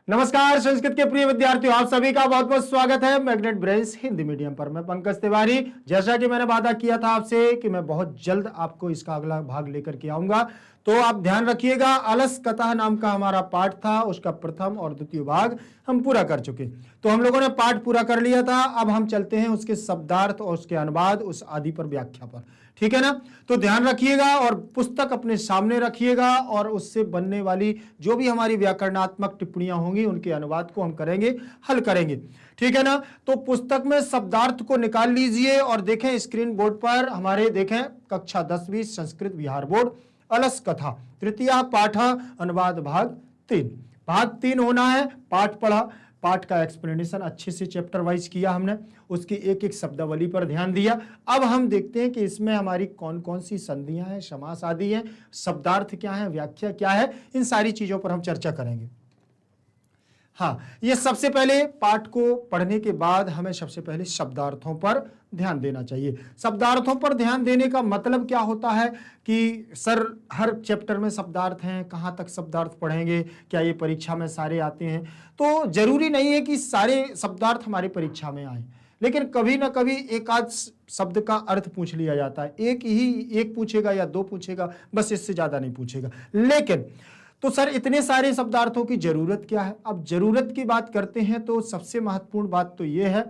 नमस्कार संस्कृत के प्रिय विद्यार्थियों, आप सभी का बहुत बहुत स्वागत है मैग्नेट ब्रेन्स हिंदी मीडियम पर। मैं पंकज तिवारी। जैसा कि मैंने वादा किया था आपसे कि मैं बहुत जल्द आपको इसका अगला भाग लेकर के आऊंगा, तो आप ध्यान रखिएगा। अलस कथा नाम का हमारा पाठ था, उसका प्रथम और द्वितीय भाग हम पूरा कर चुके। तो हम लोगों ने पाठ पूरा कर लिया था। अब हम चलते हैं उसके शब्दार्थ और उसके अनुवाद, उस आदि पर, व्याख्या पर। ठीक है ना? तो ध्यान रखिएगा और पुस्तक अपने सामने रखिएगा और उससे बनने वाली जो भी हमारी व्याकरणात्मक टिप्पणियां होंगी उनके अनुवाद को हम करेंगे, हल करेंगे। ठीक है ना? तो पुस्तक में शब्दार्थ को निकाल लीजिए और देखें स्क्रीन बोर्ड पर हमारे, देखें कक्षा 10वीं संस्कृत बिहार बोर्ड, अलस कथा तृतीय पाठ, अनुवाद भाग 3। भाग 3 होना है। पाठ पढ़ा, पाठ का एक्सप्लेनेशन अच्छे से चैप्टर वाइज किया हमने, उसकी एक एक शब्दावली पर ध्यान दिया। अब हम देखते हैं कि इसमें हमारी कौन कौन सी संधियां हैं, समास आदि हैं, शब्दार्थ क्या है, व्याख्या क्या है, इन सारी चीजों पर हम चर्चा करेंगे। हाँ, ये सबसे पहले पाठ को पढ़ने के बाद हमें सबसे पहले शब्दार्थों पर ध्यान देना चाहिए। शब्दार्थों पर ध्यान देने का मतलब क्या होता है कि सर हर चैप्टर में शब्दार्थ हैं, कहाँ तक शब्दार्थ पढ़ेंगे, क्या ये परीक्षा में सारे आते हैं? तो जरूरी नहीं है कि सारे शब्दार्थ हमारी परीक्षा में आए, लेकिन कभी ना कभी एक आध शब्द का अर्थ पूछ लिया जाता है। एक पूछेगा या दो पूछेगा, बस इससे ज्यादा नहीं पूछेगा। लेकिन तो सर इतने सारे शब्दार्थों की जरूरत क्या है? अब जरूरत की बात करते हैं तो सबसे महत्वपूर्ण बात तो यह है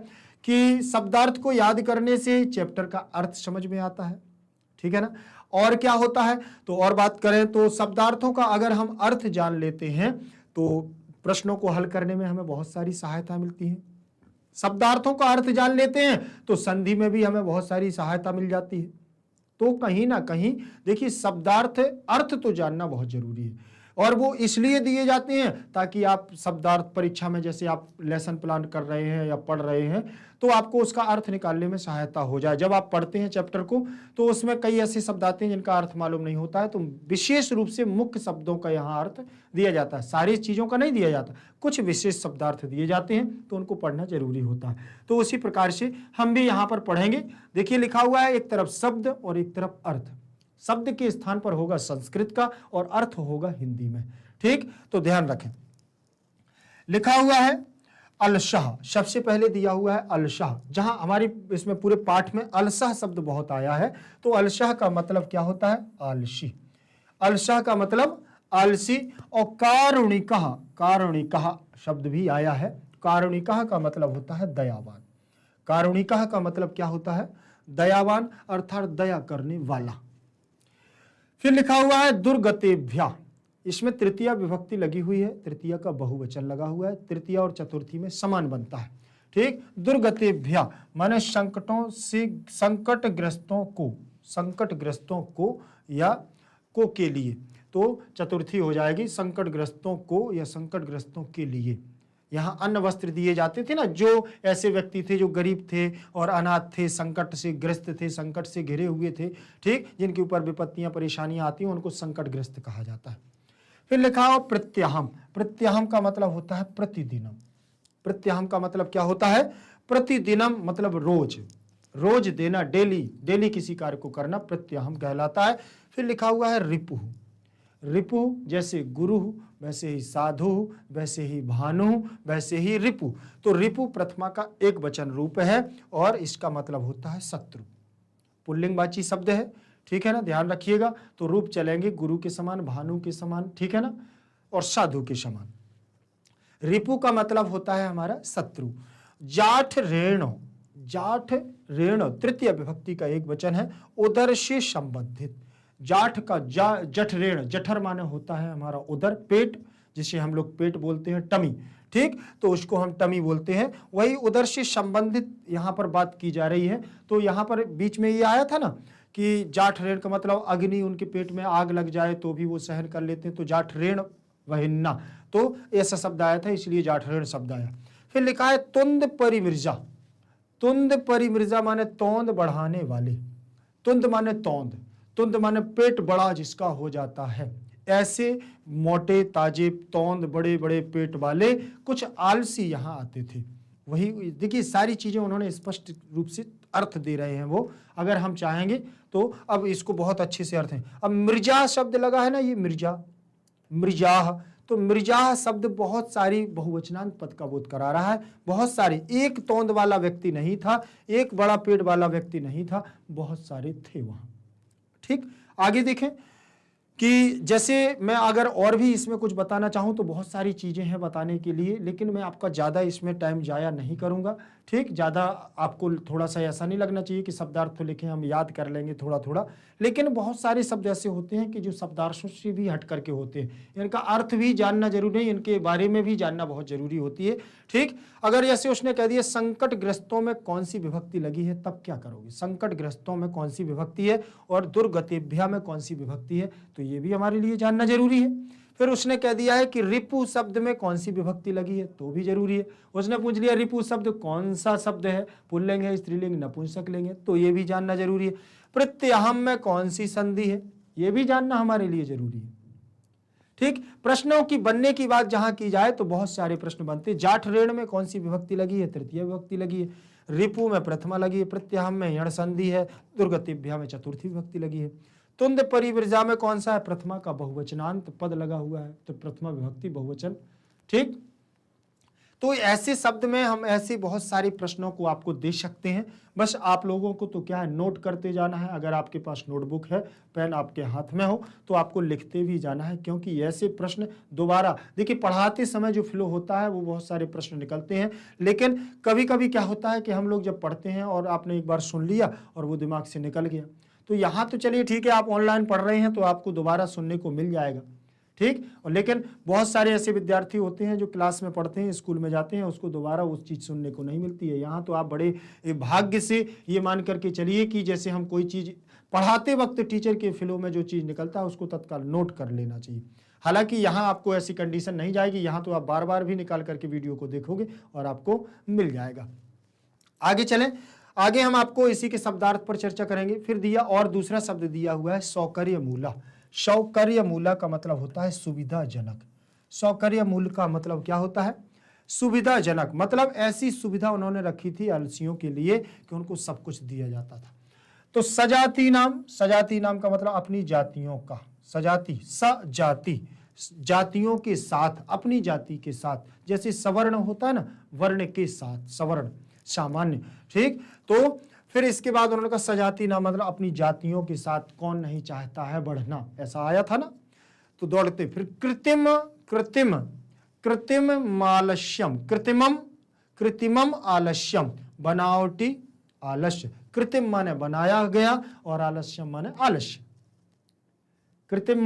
कि शब्दार्थ को याद करने से चैप्टर का अर्थ समझ में आता है। ठीक है ना? और क्या होता है, तो और बात करें तो शब्दार्थों का अगर हम अर्थ जान लेते हैं तो प्रश्नों को हल करने में हमें बहुत सारी सहायता मिलती है। शब्दार्थों का अर्थ जान लेते हैं तो संधि में भी हमें बहुत सारी सहायता मिल जाती है। तो कहीं ना कहीं देखिए, शब्दार्थ अर्थ तो जानना बहुत जरूरी है, और वो इसलिए दिए जाते हैं ताकि आप शब्दार्थ परीक्षा में, जैसे आप लेसन प्लान कर रहे हैं या पढ़ रहे हैं, तो आपको उसका अर्थ निकालने में सहायता हो जाए। जब आप पढ़ते हैं चैप्टर को तो उसमें कई ऐसे शब्द आते हैं जिनका अर्थ मालूम नहीं होता है, तो विशेष रूप से मुख्य शब्दों का यहाँ अर्थ दिया जाता है। सारी चीज़ों का नहीं दिया जाता, कुछ विशेष शब्दार्थ दिए जाते हैं, तो उनको पढ़ना जरूरी होता है। तो उसी प्रकार से हम भी यहाँ पर पढ़ेंगे। देखिए लिखा हुआ है, एक तरफ शब्द और एक तरफ अर्थ। शब्द के स्थान पर होगा संस्कृत का और अर्थ होगा हिंदी में। ठीक, तो ध्यान रखें। लिखा हुआ है अलशाह, सबसे पहले दिया हुआ है अलशाह। जहां हमारी इसमें पूरे पाठ में अलशाह शब्द बहुत आया है, तो अलशाह का मतलब क्या होता है? आलसी। अलशाह का मतलब आलसी। और कारुणिकः, कारुणिकः शब्द भी आया है। कारुणिकः का मतलब होता है दयावान। कारुणिकः का मतलब क्या होता है? दयावान, अर्थात दया करने वाला। फिर लिखा हुआ है दुर्गतेभ्या, इसमें तृतीया विभक्ति लगी हुई है, तृतीया का बहुवचन लगा हुआ है, तृतीया और चतुर्थी में समान बनता है। ठीक, दुर्गतेभ्या माने संकटों से, संकटग्रस्तों को, संकटग्रस्तों को या को के लिए, तो चतुर्थी हो जाएगी संकटग्रस्तों को या संकटग्रस्तों के लिए। यहाँ अन्न वस्त्र दिए जाते थे ना, जो ऐसे व्यक्ति थे जो गरीब थे और अनाथ थे, संकट से ग्रस्त थे, संकट से घिरे हुए थे, ठीक, जिनके ऊपर विपत्तियां परेशानियां आती हैं, उनको संकटग्रस्त कहा जाता है। फिर लिखा हो प्रत्याहम। प्रत्याहम का मतलब होता है प्रतिदिनम। प्रत्याहम का मतलब क्या होता है? प्रतिदिनम मतलब रोज, रोज देना, डेली, डेली किसी कार्य को करना प्रत्याहम कहलाता है। फिर लिखा हुआ है रिपु। रिपु जैसे गुरु, वैसे ही साधु, वैसे ही भानु, वैसे ही रिपु। तो रिपु प्रथमा का एक वचन रूप है और इसका मतलब होता है शत्रु। पुल्लिंगवाची शब्द है, ठीक है ना? ध्यान रखिएगा। तो रूप चलेंगे गुरु के समान, भानु के समान, ठीक है ना, और साधु के समान। रिपु का मतलब होता है हमारा शत्रु। जाठ रेणु, जाठ रेणु तृतीय विभक्ति का एक वचन है, उदर से संबंधित। जाठ का जठरेण, जठर माने होता है हमारा उदर, पेट, जिसे हम लोग पेट बोलते हैं, टमी। ठीक, तो उसको हम टमी बोलते हैं। वही उदर से संबंधित यहाँ पर बात की जा रही है। तो यहाँ पर बीच में ये आया था ना कि जाठरेण का मतलब अग्नि, उनके पेट में आग लग जाए तो भी वो सहन कर लेते हैं, तो जाठरेण वहिन्ना, तो ऐसा शब्द आया था, इसलिए जाठरेण शब्द आया। फिर लिखा है तुंद परिमृजा। तुंद परिमृजा माने तोंद बढ़ाने वाले। तुंद माने तोंद, तुंद माने पेट बड़ा जिसका हो जाता है। ऐसे मोटे ताजे तोंद, बड़े बड़े पेट वाले कुछ आलसी यहाँ आते थे। वही देखिए, सारी चीजें उन्होंने स्पष्ट रूप से अर्थ दे रहे हैं वो, अगर हम चाहेंगे तो। अब इसको बहुत अच्छे से अर्थ है। अब मिर्जा शब्द लगा है ना, ये मिर्जा, मृजाह, तो मिर्जा शब्द बहुत सारी बहुवचनांत पद का बोध करा रहा है। बहुत सारे, एक तोंद वाला व्यक्ति नहीं था, एक बड़ा पेट वाला व्यक्ति नहीं था, बहुत सारे थे वहां। ठीक, आगे देखें कि जैसे मैं अगर और भी इसमें कुछ बताना चाहूँ तो बहुत सारी चीज़ें हैं बताने के लिए, लेकिन मैं आपका ज़्यादा इसमें टाइम जाया नहीं करूँगा। ठीक, ज़्यादा आपको थोड़ा सा ऐसा नहीं लगना चाहिए कि शब्दार्थ तो लिखे हम याद कर लेंगे थोड़ा थोड़ा, लेकिन बहुत सारे शब्द ऐसे होते हैं कि जो शब्दार्थों से भी हट करके होते हैं, इनका अर्थ भी जानना जरूरी है, इनके बारे में भी जानना बहुत जरूरी होती है। ठीक, अगर जैसे उसने कह दिया संकटग्रस्तों में कौन सी विभक्ति लगी है, तब क्या करोगे? संकटग्रस्तों में कौन सी विभक्ति है और दुर्गतेभ्य में कौन सी विभक्ति है, तो ये भी हमारे लिए जानना जरूरी है। फिर उसने कह दिया है कि रिपु शब्द में कौन सी विभक्ति लगी है, तो भी जरूरी है। उसने पूछ लिया रिपु शब्द कौन सा शब्द है, पुल्लिंग है, स्त्रीलिंग, नपुंसकलिंग है, तो ये भी जानना जरूरी है। प्रत्यहम में कौन सी संधि है, ये भी जानना हमारे लिए जरूरी है। ठीक, प्रश्नों की बनने की बात जहां की जाए तो बहुत सारे प्रश्न बनते हैं। जाठ ऋण में कौन सी विभक्ति लगी है, तृतीय विभक्ति लगी है। रिपु में प्रथमा लगी है, प्रत्यहम में यण संधि है, दुर्गतिभ्या में चतुर्थी विभक्ति लगी है। तुंद परिवृजा में कौन सा है, प्रथमा का बहुवचनांत पद लगा हुआ है, तो प्रथमा विभक्ति बहुवचन। ठीक, तो ऐसे शब्द में हम ऐसे बहुत सारे प्रश्नों को आपको दे सकते हैं। बस आप लोगों को तो क्या है, नोट करते जाना है। अगर आपके पास नोटबुक है, पेन आपके हाथ में हो, तो आपको लिखते भी जाना है, क्योंकि ऐसे प्रश्न दोबारा देखिए पढ़ाते समय जो फ्लो होता है वो बहुत सारे प्रश्न निकलते हैं, लेकिन कभी कभी क्या होता है कि हम लोग जब पढ़ते हैं और आपने एक बार सुन लिया और वो दिमाग से निकल गया, तो यहाँ तो चलिए ठीक है, आप ऑनलाइन पढ़ रहे हैं तो आपको दोबारा सुनने को मिल जाएगा। ठीक, और लेकिन बहुत सारे ऐसे विद्यार्थी होते हैं जो क्लास में पढ़ते हैं, स्कूल में जाते हैं, उसको दोबारा उस चीज़ सुनने को नहीं मिलती है। यहाँ तो आप बड़े भाग्य से ये मान करके चलिए कि जैसे हम कोई चीज़ पढ़ाते वक्त टीचर के फ्लो में जो चीज़ निकलता है उसको तत्काल नोट कर लेना चाहिए। हालांकि यहाँ आपको ऐसी कंडीशन नहीं जाएगी, यहाँ तो आप बार बार भी निकाल करके वीडियो को देखोगे और आपको मिल जाएगा। आगे चलें, आगे हम आपको इसी के शब्दार्थ पर चर्चा करेंगे। फिर दिया और दूसरा शब्द दिया हुआ है सौकर्य मूला। सौकर्य मूला का मतलब होता है सुविधाजनक। सौकर्य मूल का मतलब क्या होता है, सुविधाजनक, मतलब ऐसी सुविधा उन्होंने रखी थी आलसियों के लिए कि उनको सब कुछ दिया जाता था। तो सजाति नाम, सजाति नाम का मतलब अपनी जातियों का, सजाति, सजाति, जातियों के साथ, अपनी जाति के साथ, जैसे सवर्ण होता है ना, वर्ण के साथ, सवर्ण सामान्य। ठीक, तो फिर इसके बाद उन्होंने कहा सजाति ना मतलब अपनी जातियों के साथ, कौन नहीं चाहता है बढ़ना, ऐसा आया था ना, तो दौड़ते। फिर कृत्रिम, कृत्रिम, कृत्रिम आलस्यम, कृत्रिमम, कृत्रिमम आलस्यम, बनावटी आलस्य। कृत्रिम माने बनाया गया और आलस्यम माने आलस्य। कृत्रिम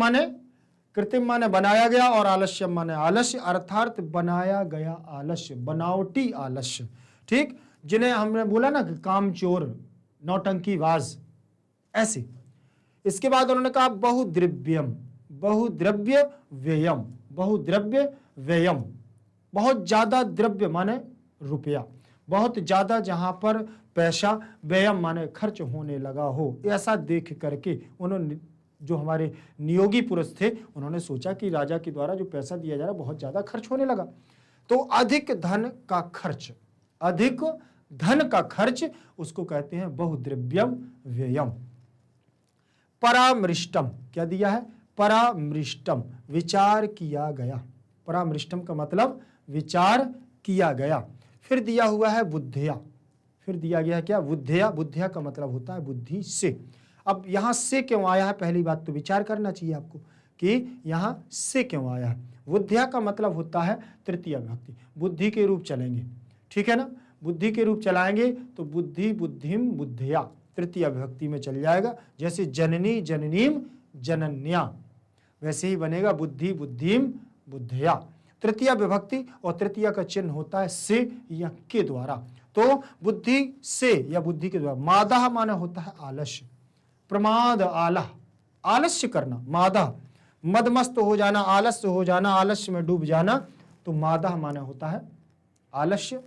माने बनाया गया और आलस्यम माने आलस्य, अर्थात बनाया गया आलस्य, बनावटी आलस्य। ठीक, जिन्हें हमने बोला ना कि कामचोर, नौटंकीबाज, ऐसे। इसके बाद उन्होंने कहा बहुद्रव्यम, बहुद्रव्य व्ययम, बहुद्रव्य व्ययम, बहुत ज्यादा द्रव्य माने रुपया, बहुत ज्यादा जहां पर पैसा, व्ययम माने खर्च होने लगा हो, ऐसा देख करके उन्होंने, जो हमारे नियोगी पुरुष थे, उन्होंने सोचा कि राजा के द्वारा जो पैसा दिया जा रहा है बहुत ज्यादा खर्च होने लगा, तो अधिक धन का खर्च, अधिक धन का खर्च, उसको कहते हैं बहुद्रव्यम व्ययम। परामृष्टम, क्या दिया है, परामृष्टम, विचार किया गया। परामृष्टम का मतलब विचार किया गया। फिर दिया हुआ है बुद्धिया, फिर दिया गया है क्या, बुद्धिया। बुद्धिया का मतलब होता है बुद्धि से। अब यहां से क्यों आया है, पहली बात तो विचार करना चाहिए आपको कि यहां से क्यों आया है। बुद्धिया का मतलब होता है तृतीय विभक्ति, बुद्धि के रूप चलेंगे, ठीक है ना, बुद्धि के रूप चलाएंगे तो बुद्धि, बुद्धिम, बुद्धिया तृतीय विभक्ति में चल जाएगा। जैसे जननी, जननीम, जनन्या, वैसे ही बनेगा बुद्धि, बुद्धिम, बुद्धिया तृतीय विभक्ति, और तृतीय का चिन्ह होता है से या के द्वारा। तो बुद्धि से या बुद्धि के द्वारा। मादा माना होता है आलस्य, प्रमाद, आलह, आलस्य करना, मादा, मदमस्त हो जाना, आलस्य हो जाना, आलस्य में डूब जाना, तो मादा माना होता है आलस्य।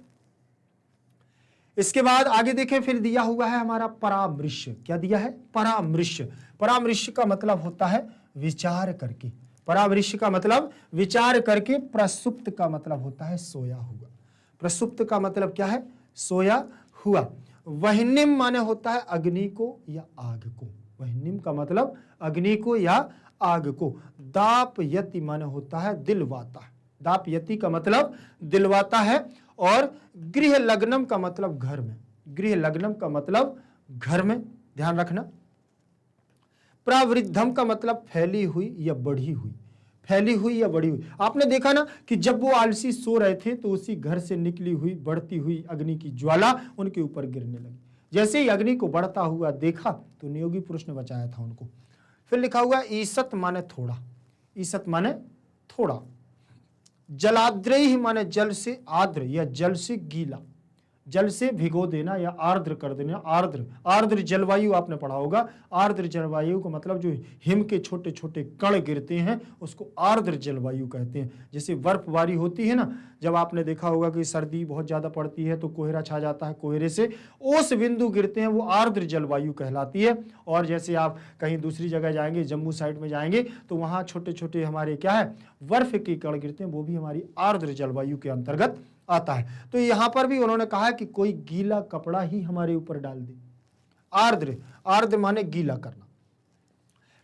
इसके बाद आगे देखें, फिर दिया हुआ है हमारा परामृश्य। क्या दिया है, परामृश्य। परामृश्य का मतलब होता है विचार करके, परामृश्य का मतलब विचार करके। प्रसुप्त का मतलब होता है सोया हुआ, प्रसुप्त का मतलब क्या है, सोया हुआ। वह्निम माने होता है अग्नि को या आग को, वह्निम का मतलब अग्नि को या आग को। दापयति माने होता है दिलवाता है, दापयति का मतलब दिलवाता है। और गृह लग्नम का मतलब घर में, गृह लग्नम का मतलब घर में, ध्यान रखना। प्रवृद्धम का मतलब फैली हुई या बढ़ी हुई, फैली हुई या बढ़ी हुई। आपने देखा ना कि जब वो आलसी सो रहे थे तो उसी घर से निकली हुई बढ़ती हुई अग्नि की ज्वाला उनके ऊपर गिरने लगी। जैसे ही अग्नि को बढ़ता हुआ देखा तो नियोगी पुरुष ने बचाया था उनको। फिर लिखा हुआ ईसत माने थोड़ा, ईसत माने थोड़ा। जलाद्रई माने जल से आर्द्र या जल से गीला, जल से भिगो देना या आर्द्र कर देना। आर्द्र, आर्द्र जलवायु आपने पढ़ा होगा। आर्द्र जलवायु का मतलब जो हिम के छोटे छोटे कण गिरते हैं उसको आर्द्र जलवायु कहते हैं। जैसे बर्फबारी होती है ना, जब आपने देखा होगा कि सर्दी बहुत ज्यादा पड़ती है तो कोहरा छा जाता है, कोहरे से ओस बिंदु गिरते हैं, वो आर्द्र जलवायु कहलाती है। और जैसे आप कहीं दूसरी जगह जाएंगे, जम्मू साइड में जाएंगे तो वहां छोटे छोटे हमारे क्या है बर्फ के कण गिरते हैं, वो भी हमारी आर्द्र जलवायु के अंतर्गत आता है। तो यहां पर भी उन्होंने कहा कि कोई गीला कपड़ा ही हमारे ऊपर डाल दे। आर्द्र, आर्द्र माने गीला करना।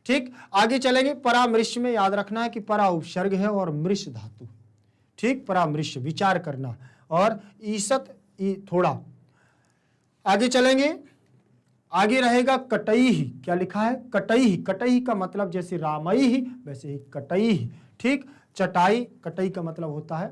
ठीक, आगे चलेंगे। परामृश में याद रखना है कि परा उपसर्ग है और मृष धातु। ठीक, परामृश विचार करना, और ईसत थोड़ा। आगे चलेंगे, आगे रहेगा कटई ही। क्या लिखा है? कटई ही। कटई का मतलब जैसे रामई ही वैसे ही कटई ही। ठीक, चटाई, कटई का मतलब होता है,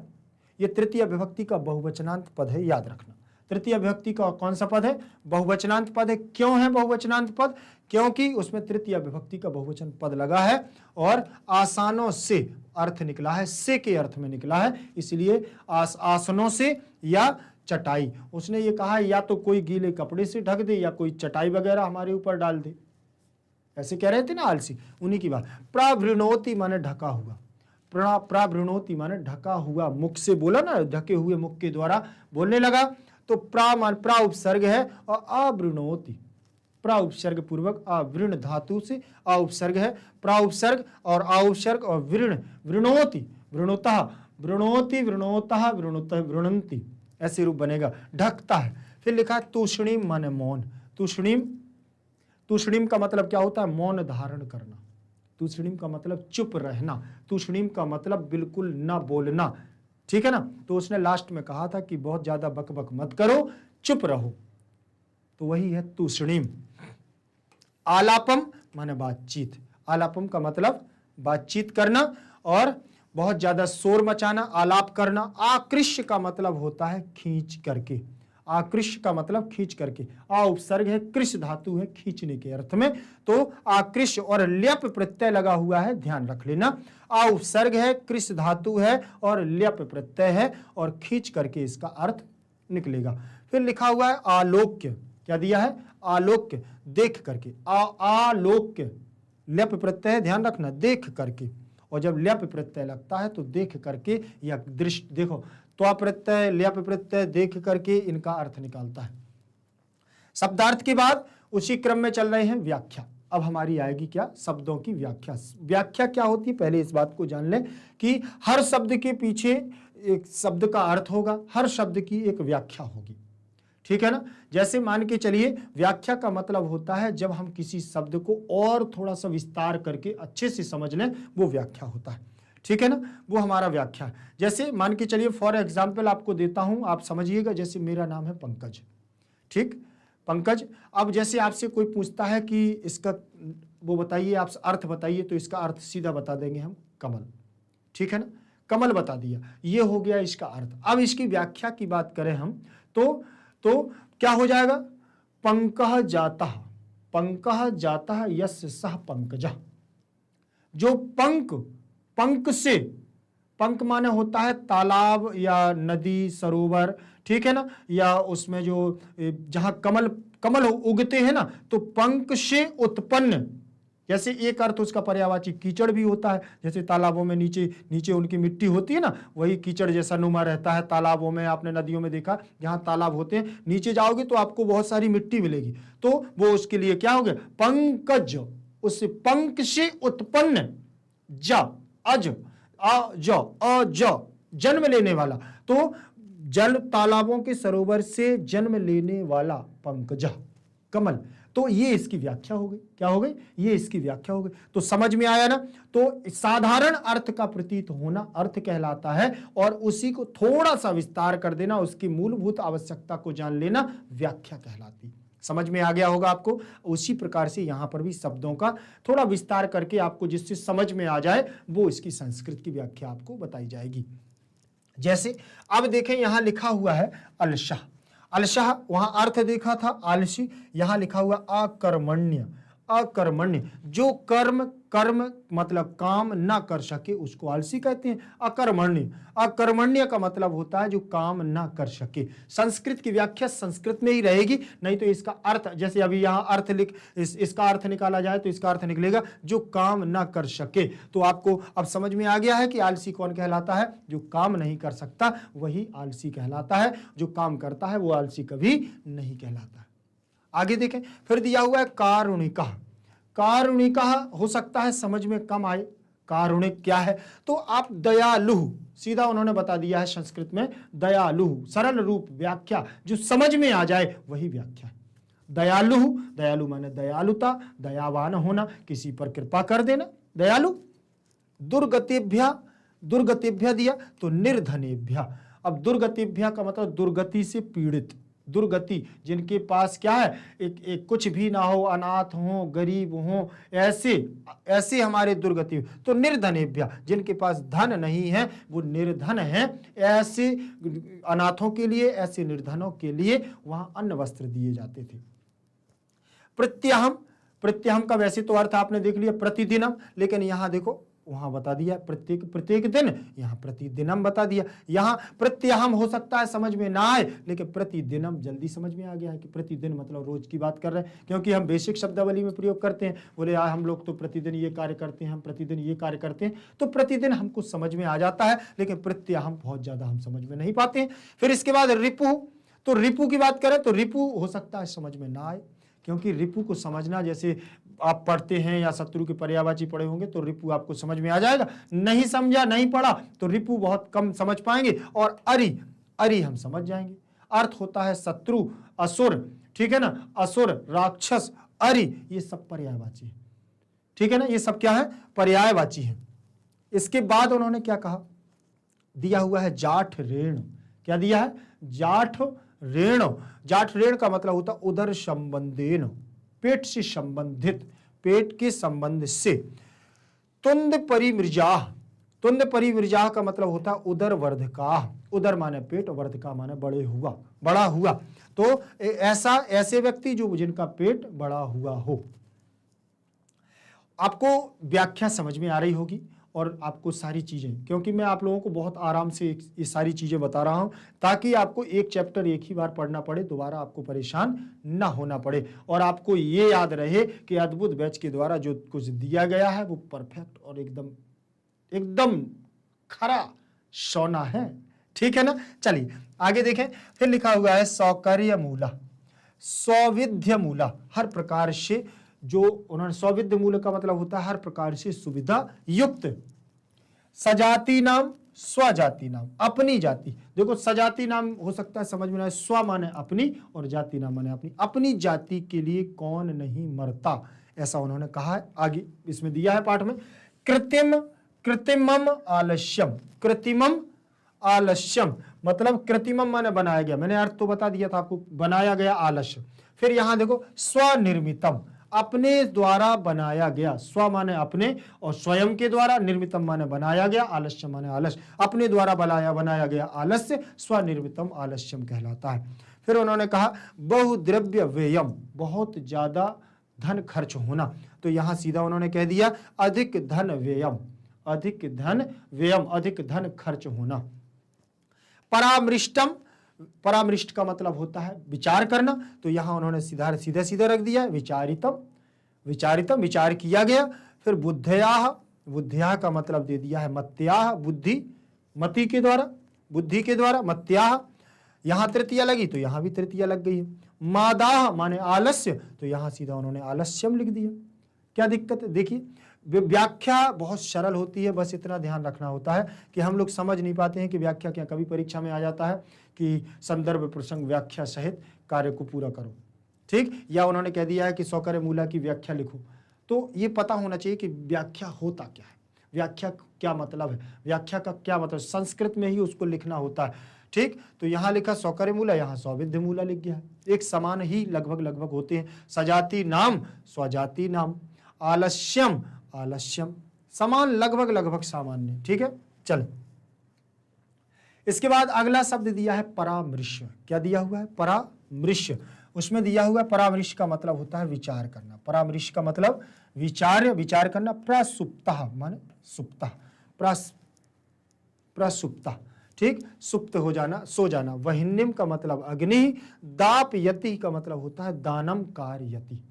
ये तृतीय विभक्ति का बहुवचनांत पद है, याद रखना। तृतीय विभक्ति का कौन सा पद है? बहुवचनांत पद है। क्यों है बहुवचनांत पद? क्योंकि उसमें तृतीय विभक्ति का बहुवचन पद लगा है और आसानों से अर्थ निकला है, से के अर्थ में निकला है, इसलिए आसनों से या चटाई। उसने ये कहा या तो कोई गीले कपड़े से ढक दे या कोई चटाई वगैरह हमारे ऊपर डाल दे, ऐसे कह रहे थे ना आलसी, उन्हीं की बात। प्रवृणोति माने ढका हुआ, प्रावृणोति माने ढका हुआ, मुख से बोला ना, ढके हुए मुख के द्वारा बोलने लगा। तो प्रा उपसर्ग है और आवृणोति, प्रा उपसर्ग पूर्वक आवृण धातु से आ उपसर्ग है, प्रा उपसर्ग और आ उपसर्ग और वृण, वृणोति, वृणुतः, वृणोति, वृणोतः, वृणुतः, वृणंति, ऐसे रूप बनेगा, ढकता है। फिर लिखा है तूष्णीम माने मौन। तूष्णीम, तूष्णीम का मतलब क्या होता है? मौन धारण करना। तूष्णीम का मतलब चुप रहना, तूष्णीम का मतलब बिल्कुल ना बोलना। ठीक है ना? तो उसने लास्ट में कहा था कि बहुत ज्यादा बक बक मत करो, चुप रहो, तो वही है तूष्णीम। आलापम माने बातचीत। आलापम का मतलब बातचीत करना और बहुत ज्यादा शोर मचाना, आलाप करना। आकृष्य का मतलब होता है खींच करके, आकृष्य का मतलब खींच करके। आ उपसर्ग है, कृष्य धातु है खींचने के अर्थ में, तो आकृष्य और ल्यप प्रत्यय लगा हुआ है, ध्यान रख लेना। आ उपसर्ग है, कृष्य धातु है और ल्यप प्रत्यय है और खींच करके इसका अर्थ निकलेगा। फिर लिखा हुआ है आलोक्य। क्या दिया है? आलोक्य, देख करके। आलोक्य, ल्यप प्रत्यय, ध्यान रखना, देख करके। और जब ल्यप प्रत्यय लगता है तो देख करके या दृष्टि, देखो त्वा प्रत्यय, ल्यप प्रत्यय, देख करके इनका अर्थ निकालता है। शब्दार्थ के बाद उसी क्रम में चल रहे हैं व्याख्या। अब हमारी आएगी क्या? शब्दों की व्याख्या। व्याख्या क्या होती है? पहले इस बात को जान लें कि हर शब्द के पीछे एक शब्द का अर्थ होगा, हर शब्द की एक व्याख्या होगी। ठीक है ना? जैसे मान के चलिए, व्याख्या का मतलब होता है जब हम किसी शब्द को और थोड़ा सा विस्तार करके अच्छे से समझ लें, वो व्याख्या होता है। ठीक है ना? वो हमारा व्याख्या है। जैसे मान के चलिए, फॉर एग्जाम्पल आपको देता हूं, आप समझिएगा। जैसे मेरा नाम है पंकज, ठीक, पंकज। अब जैसे आपसे कोई पूछता है कि इसका वो बताइए, आप अर्थ बताइए, तो इसका अर्थ सीधा बता देंगे हम, कमल। ठीक है ना? कमल बता दिया, ये हो गया इसका अर्थ। अब इसकी व्याख्या की बात करें हम तो क्या हो जाएगा? पंकः जातः, पंकः जातः यस्य सः पंकजः। जो पंक, पंक से, पंक माने होता है तालाब या नदी, सरोवर, ठीक है ना, या उसमें जो जहां कमल कमल उगते हैं ना, तो पंक से उत्पन्न। जैसे एक अर्थ उसका पर्यायवाची कीचड़ भी होता है, जैसे तालाबों में नीचे नीचे उनकी मिट्टी होती है ना, वही कीचड़ जैसा नुमा रहता है तालाबों में। आपने नदियों में देखा, जहां तालाब होते हैं नीचे जाओगे तो आपको बहुत सारी मिट्टी मिलेगी, तो वो उसके लिए क्या हो गया? पंकज, उस पंक से उत्पन्न, ज, अज, अज, जन्म लेने वाला। तो जल, तालाबों के सरोवर से जन्म लेने वाला पंकज, कमल। तो ये इसकी व्याख्या हो गई। क्या हो गई? ये इसकी व्याख्या हो गई। तो समझ में आया ना? तो साधारण अर्थ का प्रतीत होना अर्थ कहलाता है, और उसी को थोड़ा सा विस्तार कर देना, उसकी मूलभूत आवश्यकता को जान लेना व्याख्या कहलाती। समझ में आ गया होगा आपको। उसी प्रकार से यहां पर भी शब्दों का थोड़ा विस्तार करके आपको जिससे समझ में आ जाए वो इसकी संस्कृत की व्याख्या आपको बताई जाएगी। जैसे अब देखें, यहां लिखा हुआ है अलशः। अलशः वहां अर्थ देखा था आलसी, यहां लिखा हुआ अकर्मण्य। अकर्मण्य, जो कर्म मतलब काम ना कर सके उसको आलसी कहते हैं। अकर्मण्य, अकर्मण्य का मतलब होता है जो काम ना कर सके। संस्कृत की व्याख्या संस्कृत में ही रहेगी, नहीं तो इसका अर्थ, जैसे अभी यहां अर्थ इसका अर्थ निकाला जाए तो इसका अर्थ निकलेगा जो काम ना कर सके। तो आपको अब समझ में आ गया है कि आलसी कौन कहलाता है? जो काम नहीं कर सकता वही आलसी कहलाता है, जो काम करता है वो आलसी कभी नहीं कहलाता। आगे देखें, फिर दिया हुआ है कारुणिकः। कारुणिकः हो सकता है समझ में कम आए, कारुणिक क्या है? तो आप दयालु, सीधा उन्होंने बता दिया है संस्कृत में दयालु, सरल रूप व्याख्या जो समझ में आ जाए वही व्याख्या है। दयालु, दयालु माने दयालुता, दयावान होना, किसी पर कृपा कर देना, दयालु। दुर्गतिभ्य, दुर्गतिभ्य दिया तो निर्धनेभ्य। अब दुर्गतिभ्य का मतलब दुर्गति से पीड़ित, दुर्गति जिनके पास क्या है, एक कुछ भी ना हो, अनाथ हो, गरीब हो, ऐसे हमारे दुर्गति। तो निर्धनेभ्य, जिनके पास धन नहीं है वो निर्धन है, ऐसे अनाथों के लिए, ऐसे निर्धनों के लिए वहां अन्न वस्त्र दिए जाते थे। प्रत्यहम, प्रत्यहम का वैसे तो अर्थ आपने देख लिया प्रतिदिनम, लेकिन यहां देखो वहां बता दिया प्रत्येक दिन, यहां प्रतिदिनम बता दिया। यहां प्रत्यहम हो सकता है समझ में ना आए, लेकिन प्रतिदिनम जल्दी समझ में आ गया है कि प्रतिदिन मतलब रोज की बात कर रहे हैं, क्योंकि हम बेसिक शब्दावली में प्रयोग करते हैं। बोले यार हम लोग तो प्रतिदिन ये कार्य करते हैं, हम प्रतिदिन ये कार्य करते हैं, तो प्रतिदिन हमको समझ में आ जाता है, लेकिन प्रत्यहम बहुत ज्यादा हम समझ में नहीं पाते हैं। फिर इसके बाद रिपु, तो रिपु की बात करें तो रिपु हो सकता है समझ में ना आए, क्योंकि रिपु को समझना, जैसे आप पढ़ते हैं या शत्रु के पर्यायवाची पढ़े होंगे तो रिपु आपको समझ में आ जाएगा। नहीं समझा, नहीं पढ़ा तो रिपु बहुत कम समझ पाएंगे। और अरि, अरि हम समझ जाएंगे। अर्थ होता है शत्रु, असुर, ठीक है ना, असुर, राक्षस, अरि, ये सब पर्यायवाची है, ठीक है ना, ये सब क्या है? पर्यायवाची है। इसके बाद उन्होंने क्या कहा, दिया हुआ है जाठ ऋण। क्या दिया है? जाठ ऋण। जाठ ऋण का मतलब होता उदर संबंधेन, पेट से संबंधित, पेट के संबंध से। तुंद परिमृजाह, तुंद परिमृजाह का मतलब होता उदर वर्धका। उदर माने पेट, वर्धका माने बड़े हुआ, बड़ा हुआ। तो ऐसे व्यक्ति जो जिनका पेट बड़ा हुआ हो। आपको व्याख्या समझ में आ रही होगी और आपको सारी चीजें, क्योंकि मैं आप लोगों को बहुत आराम से ये सारी चीजें बता रहा हूं ताकि आपको एक चैप्टर एक ही बार पढ़ना पड़े, दोबारा आपको परेशान ना होना पड़े, और आपको ये याद रहे कि अद्भुत बैच के द्वारा जो कुछ दिया गया है वो परफेक्ट और एकदम खरा सोना है, ठीक है ना। चलिए आगे देखें, फिर लिखा हुआ है सौकर्य मूला, सौविध्य मूला, हर प्रकार से जो उन्होंने, सौविध्य मूल का मतलब होता है हर प्रकार से सुविधा युक्त। सजाति नाम, स्वजाति नाम, अपनी जाति। देखो सजाति नाम हो सकता है समझ में आए, स्व माने अपनी और जाति नाम माने अपनी। अपनी जाति के लिए कौन नहीं मरता, ऐसा उन्होंने कहा है। आगे इसमें दिया है पाठ में, कृत्रिमम आलस्यम। कृत्रिमम आलस्यम मतलब कृत्रिमम माने बनाया गया, मैंने अर्थ तो बता दिया था आपको, बनाया गया आलस्य। फिर यहां देखो स्वनिर्मितम, अपने द्वारा बनाया गया, स्व माने अपने और स्वयं के द्वारा, निर्मितम माने बनाया गया, आलस्य माने आलस्य, अपने द्वारा बनाया गया आलस्य स्वनिर्मितम आलस्यम कहलाता है। फिर उन्होंने कहा बहुद्रव्य व्ययम, बहुत ज्यादा धन खर्च होना, तो यहां सीधा उन्होंने कह दिया अधिक धन व्ययम, अधिक धन व्ययम, अधिक धन खर्च होना। परामृष्टम, परामृष्ट का मतलब होता है विचार करना, तो यहां उन्होंने सीधा रख दिया विचारितम, विचारितम विचार किया गया। फिर बुद्धयाह, बुद्धयाह का मतलब दे दिया है मत्याह, बुद्धि, मति के द्वारा, बुद्धि के द्वारा, मत्याह। यहां तृतीया लगी तो यहां भी तृतीया लग गई है। मादाह माने आलस्य, तो यहां सीधा उन्होंने आलस्यम लिख दिया। क्या दिक्कत है? देखिए व्याख्या बहुत सरल होती है, बस इतना ध्यान रखना होता है कि हम लोग समझ नहीं पाते हैं कि व्याख्या क्या, कभी परीक्षा में आ जाता है कि संदर्भ प्रसंग व्याख्या सहित कार्य को पूरा करो, ठीक, या उन्होंने कह दिया है कि सौकर्य मूला की व्याख्या लिखो, तो ये पता होना चाहिए कि व्याख्या होता क्या है, व्याख्या क्या मतलब है, व्याख्या का क्या मतलब, संस्कृत में ही उसको लिखना होता है। ठीक, तो यहाँ लिखा सौकर्य मूला, यहाँ सौविध्य मूला लिख गया है, एक समान ही लगभग होते हैं। सजाति नाम स्वजाति नाम, आलस्यम आलस्यम, समान लगभग सामान्य। ठीक है, चलो इसके बाद अगला शब्द दिया है परामृश्य। क्या दिया हुआ है? परामृश्य। उसमें दिया हुआ है परामृश्य का मतलब होता है विचार करना। परामृश्य का मतलब विचार करना। प्रसुप्तः माने सुप्तः, प्रसुप्तः, ठीक, सुप्त हो जाना, सो जाना। वहिन्यम का मतलब अग्नि, दापयति का मतलब होता है दानम कार्यति,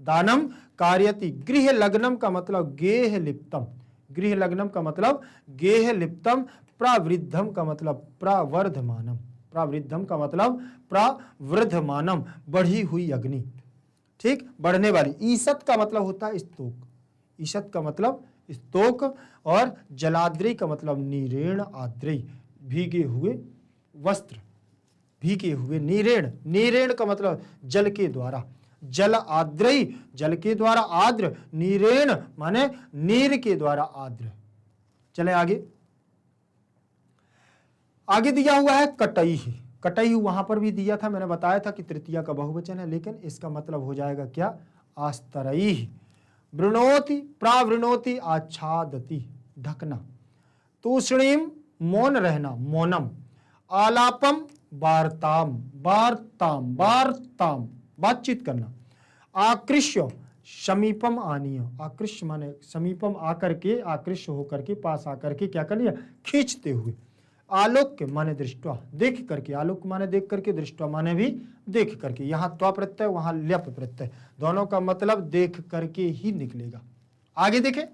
दानम कार्यति। गृह लग्नम का मतलब गेह लिप्तम, गृह लग्नम का मतलब गेह लिप्तम। प्रवृद्धम का मतलब प्रवर्धमानम, प्रवृद्धम का मतलब प्रवृद्धमानम, बढ़ी हुई अग्नि। ठीक, बढ़ने वाली। ईसत का मतलब होता है स्तोक, ईसत का मतलब स्तोक। और जलाद्रि का मतलब नीरेण आद्रि, भीगे हुए वस्त्र, भीगे हुए। नीरेण, नीरेण का मतलब जल के द्वारा, जल आद्रई, जल के द्वारा, आद्र नीरेण माने नीर के द्वारा आद्र। चले आगे, आगे दिया हुआ है कटई। कटई वहां पर भी दिया था, मैंने बताया था कि तृतीया का बहुवचन है, लेकिन इसका मतलब हो जाएगा क्या? आस्तरई। वृणोति, प्रावृणोति, आच्छादति, ढकना। तूष्णीम मौन रहना, मौनम। आलापम वार्ताम, वार्ताम, वार्ताम, बातचीत करना। आकृष्य समीपम आनीय, आकृष्य माने समीपम आकर के, आकृष्य होकर के, पास आकर के, क्या कर लिया? खींचते हुए। आलोक्य माने दृष्टवा, देख करके, आलोक माने देख करके, दृष्टवा माने भी देख करके। यहाँ त्वा प्रत्यय, वहां ल्यप प्रत्यय, दोनों का मतलब देख करके ही निकलेगा। आगे देखें,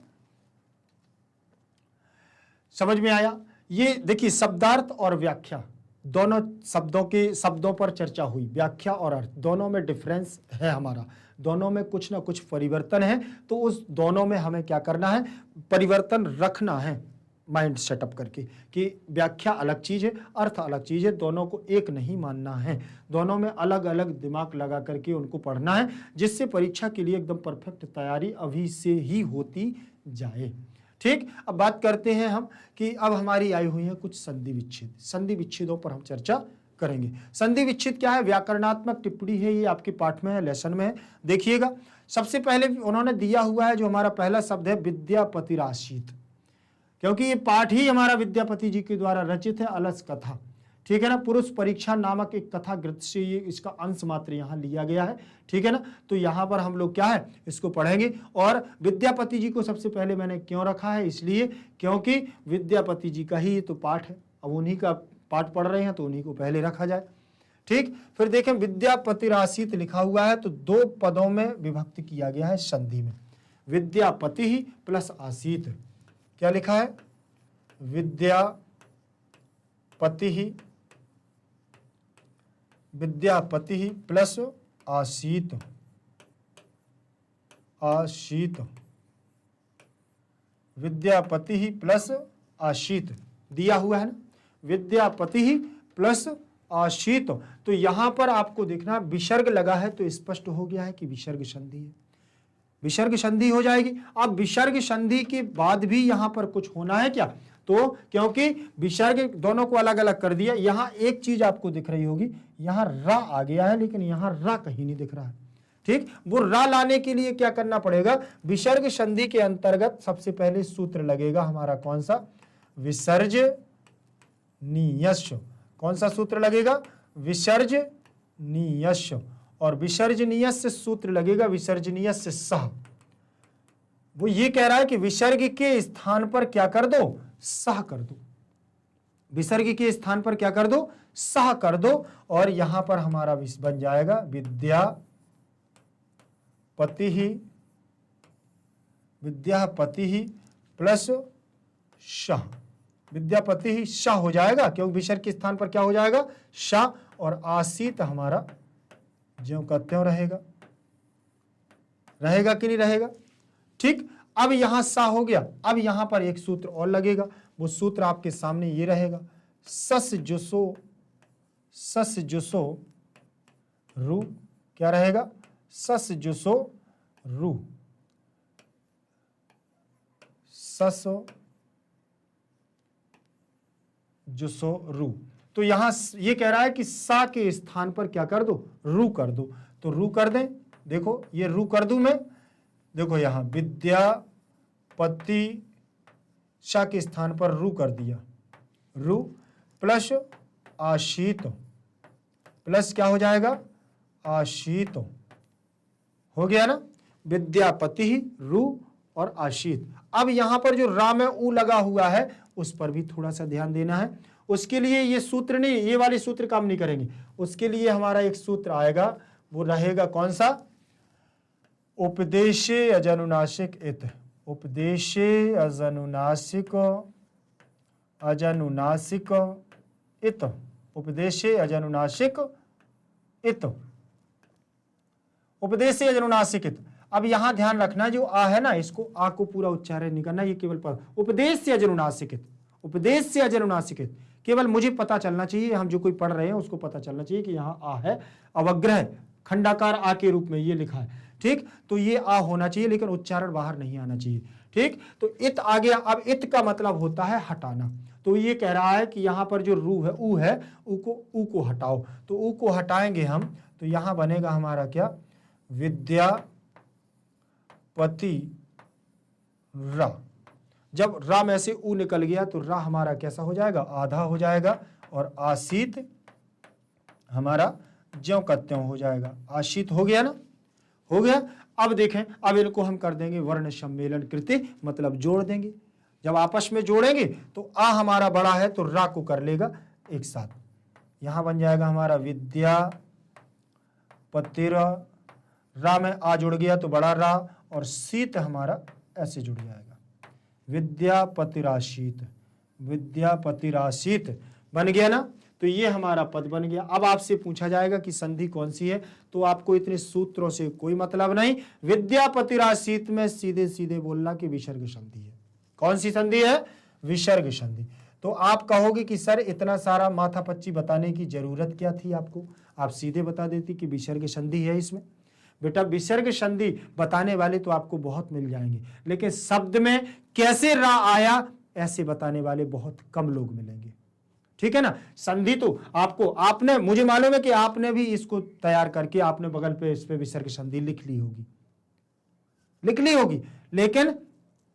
समझ में आया? ये देखिए शब्दार्थ और व्याख्या दोनों शब्दों पर चर्चा हुई। व्याख्या और अर्थ दोनों में डिफरेंस है हमारा, दोनों में कुछ ना कुछ परिवर्तन है। तो उस दोनों में हमें क्या करना है? परिवर्तन रखना है माइंड सेटअप करके कि व्याख्या अलग चीज है, अर्थ अलग चीज है, दोनों को एक नहीं मानना है। दोनों में अलग अलग दिमाग लगा करके उनको पढ़ना है, जिससे परीक्षा के लिए एकदम परफेक्ट तैयारी अभी से ही होती जाए। ठीक, अब बात करते हैं हम कि अब हमारी आई हुई है कुछ संधि विच्छेद। संधि विच्छेदों पर हम चर्चा करेंगे। संधि विच्छेद क्या है? व्याकरणात्मक टिप्पणी है, ये आपके पाठ में है, लेसन में है, देखिएगा। सबसे पहले उन्होंने दिया हुआ है जो हमारा पहला शब्द है विद्यापतिराशीत, क्योंकि ये पाठ ही हमारा विद्यापति जी के द्वारा रचित है, अलस कथा। ठीक है ना, पुरुष परीक्षा नामक एक कथा ग्रंथ से ये इसका अंश मात्र यहाँ लिया गया है। ठीक है ना, तो यहाँ पर हम लोग क्या है इसको पढ़ेंगे। और विद्यापति जी को सबसे पहले मैंने क्यों रखा है? इसलिए क्योंकि विद्यापति जी का ही ये तो पाठ है, अब उन्हीं का पाठ पढ़ रहे हैं तो उन्हीं को पहले रखा जाए। ठीक, फिर देखें विद्यापतिराशीत लिखा हुआ है तो दो पदों में विभक्त किया गया है संधि में। विद्यापति ही प्लस आसीत, क्या लिखा है? विद्यापति ही, विद्यापति ही प्लस आसीत, आशीत, विद्यापति ही प्लस आशीत दिया हुआ है ना, विद्यापति ही प्लस आशीत। तो यहां पर आपको देखना विसर्ग लगा है तो स्पष्ट हो गया है कि विसर्ग संधि है, विसर्ग संधि हो जाएगी। अब विसर्ग संधि के बाद भी यहां पर कुछ होना है क्या? तो क्योंकि विसर्ग दोनों को अलग अलग कर दिया, यहां एक चीज आपको दिख रही होगी, यहां रा आ गया है लेकिन यहां रा कहीं नहीं दिख रहा है। ठीक, वो रा लाने के लिए क्या करना पड़ेगा? विसर्ग संधि के अंतर्गत सबसे पहले सूत्र लगेगा हमारा कौन सा? विसर्जनीयस्य। कौन सा सूत्र लगेगा? विसर्जनीयस्य। और विसर्जनीयस्य सूत्र लगेगा विसर्जनीयस्य सह। वो ये कह रहा है कि विसर्ग के स्थान पर क्या कर दो? सह कर दो। विसर्ग के स्थान पर क्या कर दो? सह कर दो। और यहां पर हमारा बन जाएगा विद्यापति ही, विद्यापति ही प्लस शाह, विद्यापति ही शाह हो जाएगा, क्योंकि विसर्ग के स्थान पर क्या हो जाएगा? शाह। और आसीत हमारा ज्यों का त्यों रहेगा, रहेगा कि नहीं रहेगा? ठीक, अब यहां सा हो गया। अब यहां पर एक सूत्र और लगेगा, वो सूत्र आपके सामने ये रहेगा, सस जुसो, सस जुसो रू क्या रहेगा, सस जुसो रू, सस जुसो रू। तो यहां ये कह रहा है कि सा के स्थान पर क्या कर दो, रू कर दो। तो रू कर दें, देखो ये रू कर दूं मैं, देखो यहां विद्यापति, शा के स्थान पर रू कर दिया, रू प्लस आशीत, प्लस क्या हो जाएगा, आशीत, हो गया ना, विद्यापति रू और आशीत। अब यहां पर जो रा में ऊ लगा हुआ है उस पर भी थोड़ा सा ध्यान देना है। उसके लिए ये सूत्र नहीं, ये वाले सूत्र काम नहीं करेंगे। उसके लिए हमारा एक सूत्र आएगा, वो रहेगा कौन सा, उपदेशे अजनुनासिक इत, उपदेशे अजनुनासिक, अजनुनासिक इत, उपदेशे अजनुनासिक इत, उपदेशे अजनुनासिक इत। अब यहां ध्यान रखना, जो आ है ना, इसको आ को पूरा उच्चारण नहीं करना, ये केवल पद, उपदेश से अजनुनासिक इत, उपदेश से अजनुनासिक इत। केवल मुझे पता चलना चाहिए, हम जो कोई पढ़ रहे हैं उसको पता चलना चाहिए कि यहाँ आ है, अवग्रह खंडाकार आ के रूप में ये लिखा है, ठीक। तो ये आ होना चाहिए, लेकिन उच्चारण बाहर नहीं आना चाहिए, ठीक। तो इत आ गया। अब इत का मतलब होता है हटाना। तो ये कह रहा है कि यहाँ पर जो रू है, ऊ है, ऊ को हटाओ। तो ऊ को हटाएंगे हम, तो यहाँ बनेगा हमारा क्या, विद्यापति रा। जब रा में से ऊ निकल गया तो रा हमारा कैसा हो जाएगा, आधा हो जाएगा, और आशीत हमारा ज्यों का त्यों हो जाएगा। आशीत हो गया ना, हो गया। अब देखें, अब इनको हम कर देंगे वर्ण सम्मेलन कृति, मतलब जोड़ देंगे। जब आपस में जोड़ेंगे तो आ हमारा बड़ा है तो रा को कर लेगा एक साथ। यहां बन जाएगा हमारा विद्यापतिर, रा में आ जुड़ गया तो बड़ा रा, और शीत हमारा ऐसे जुड़ जाएगा, विद्यापतिराशीत, विद्यापतिराशीत बन गया ना। तो ये हमारा पद बन गया। अब आपसे पूछा जाएगा कि संधि कौन सी है, तो आपको इतने सूत्रों से कोई मतलब नहीं। विद्यापतिराशीत में सीधे सीधे बोलना कि विसर्ग संधि है। कौन सी संधि है, विसर्ग संधि। तो आप कहोगे कि सर इतना सारा माथापच्ची बताने की जरूरत क्या थी आपको, आप सीधे बता देती कि विसर्ग संधि है इसमें। बेटा विसर्ग संधि बताने वाले तो आपको बहुत मिल जाएंगे, लेकिन शब्द में कैसे रा आया ऐसे बताने वाले बहुत कम लोग मिलेंगे, ठीक है ना। संधि तो आपको, आपने, मुझे मालूम है कि आपने भी इसको तैयार करके आपने बगल पे इस पे विसर्ग संधि लिख ली होगी, लेकिन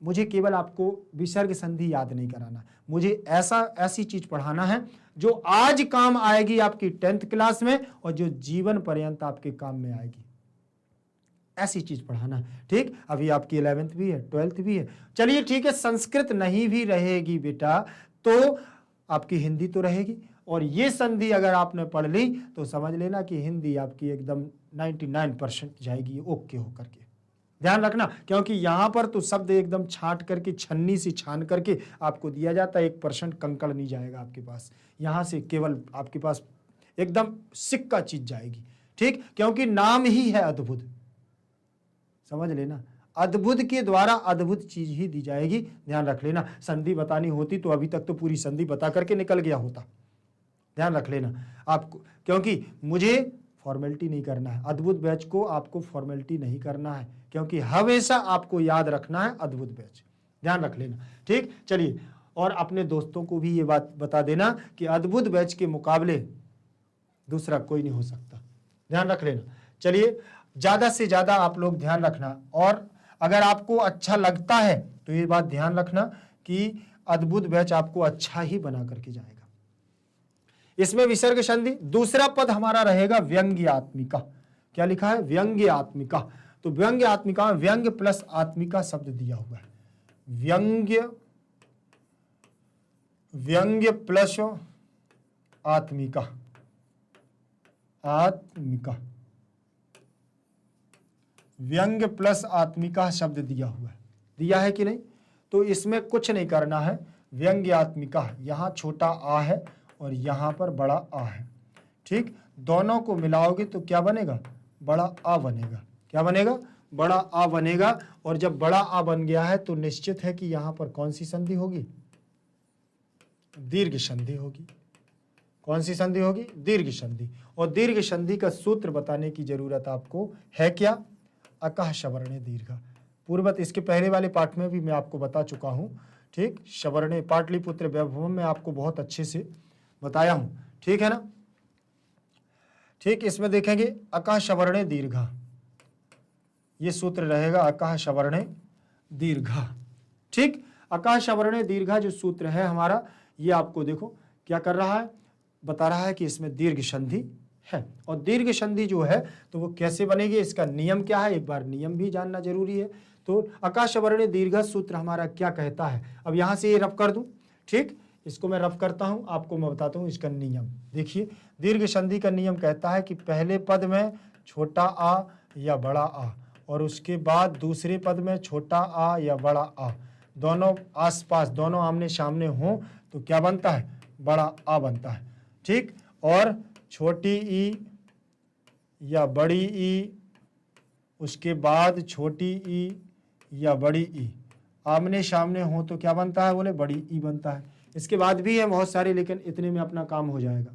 मुझे केवल आपको विसर्ग संधि याद नहीं कराना, मुझे ऐसी चीज पढ़ाना है जो आज काम आएगी आपकी 10th क्लास में, और जो जीवन पर्यंत आपके काम में आएगी, ऐसी चीज पढ़ाना, ठीक। अभी आपकी 11th भी है, 12th भी है। चलिए ठीक है, संस्कृत नहीं भी रहेगी बेटा तो आपकी हिंदी तो रहेगी, और ये संधि अगर आपने पढ़ ली तो समझ लेना कि हिंदी आपकी एकदम 99% जाएगी ओके होकर के। ध्यान रखना, क्योंकि यहां पर तो शब्द एकदम छांट करके, छन्नी से छान करके आपको दिया जाता है, 1% कंकड़ नहीं जाएगा आपके पास। यहां से केवल आपके पास एकदम सिक्का चीज जाएगी, ठीक। क्योंकि नाम ही है अद्भुत, समझ लेना, अद्भुत के द्वारा अद्भुत चीज ही दी जाएगी। ध्यान रख लेना, संधि बतानी होती तो अभी तक तो पूरी संधि बता करके निकल गया होता। ध्यान रख लेना आपको, क्योंकि मुझे फॉर्मेलिटी नहीं करना है, अद्भुत बैच को आपको फॉर्मेलिटी नहीं करना है, क्योंकि हमेशा आपको याद रखना है अद्भुत बैच। ध्यान रख लेना, ठीक। चलिए, और अपने दोस्तों को भी ये बात बता देना कि अद्भुत बैच के मुकाबले दूसरा कोई नहीं हो सकता। ध्यान रख लेना। चलिए, ज्यादा से ज्यादा आप लोग ध्यान रखना, और अगर आपको अच्छा लगता है तो ये बात ध्यान रखना कि अद्भुत बैच आपको अच्छा ही बना करके जाएगा। इसमें विसर्ग संधि। दूसरा पद हमारा रहेगा व्यंग्यात्मिका। क्या लिखा है, व्यंग्यात्मिका। तो व्यंग्यात्मिका में व्यंग्य प्लस आत्मिका शब्द दिया हुआ है, व्यंग्य प्लस आत्मिका, आत्मिका, व्यंग्य प्लस आत्मिका शब्द दिया हुआ है, दिया है कि नहीं। तो इसमें कुछ नहीं करना है, व्यंग्यात्मिका, यहां छोटा आ है और यहां पर बड़ा आ है, ठीक। दोनों को मिलाओगे तो क्या बनेगा, बड़ा आ बनेगा। क्या बनेगा, बड़ा आ बनेगा। और जब बड़ा आ बन गया है तो निश्चित है कि यहां पर कौन सी संधि होगी, दीर्घ संधि होगी। कौन सी संधि होगी? दीर्घ संधि। और दीर्घ संधि का सूत्र बताने की जरूरत आपको है क्या? अकः सवर्णे दीर्घा। पूर्ववत इसके पहले वाले पाठ में भी मैं आपको बता चुका हूं, ठीक। सवर्णे पाटलिपुत्र वैभवम में आपको बहुत अच्छे से बताया हूं, ठीक है ना। ठीक, इसमें देखेंगे अकः सवर्णे दीर्घा, ये सूत्र रहेगा अकः सवर्णे दीर्घा, ठीक। अकः सवर्णे दीर्घा जो सूत्र है हमारा, ये आपको देखो क्या कर रहा है, बता रहा है कि इसमें दीर्घ संधि है। और दीर्घ संधि जो है तो वो कैसे बनेगी, इसका नियम क्या है, एक बार नियम भी जानना जरूरी है। तो अकः सवर्णे दीर्घा सूत्र हमारा क्या कहता है, अब यहां से ये रफ कर दूं, ठीक। इसको मैं रफ करता हूं, आपको मैं बताता हूं इसका नियम। देखिए, दीर्घ संधि का नियम कहता है कि पहले पद में छोटा आ या बड़ा आ, और उसके बाद दूसरे पद में छोटा आ या बड़ा आ, दोनों आसपास, दोनों आमने सामने हों तो क्या बनता है? बड़ा आ बनता है, ठीक। और छोटी ई या बड़ी ई, उसके बाद छोटी ई या बड़ी ई आमने सामने हो तो क्या बनता है? बोले बड़ी ई बनता है। इसके बाद भी है बहुत सारे, लेकिन इतने में अपना काम हो जाएगा।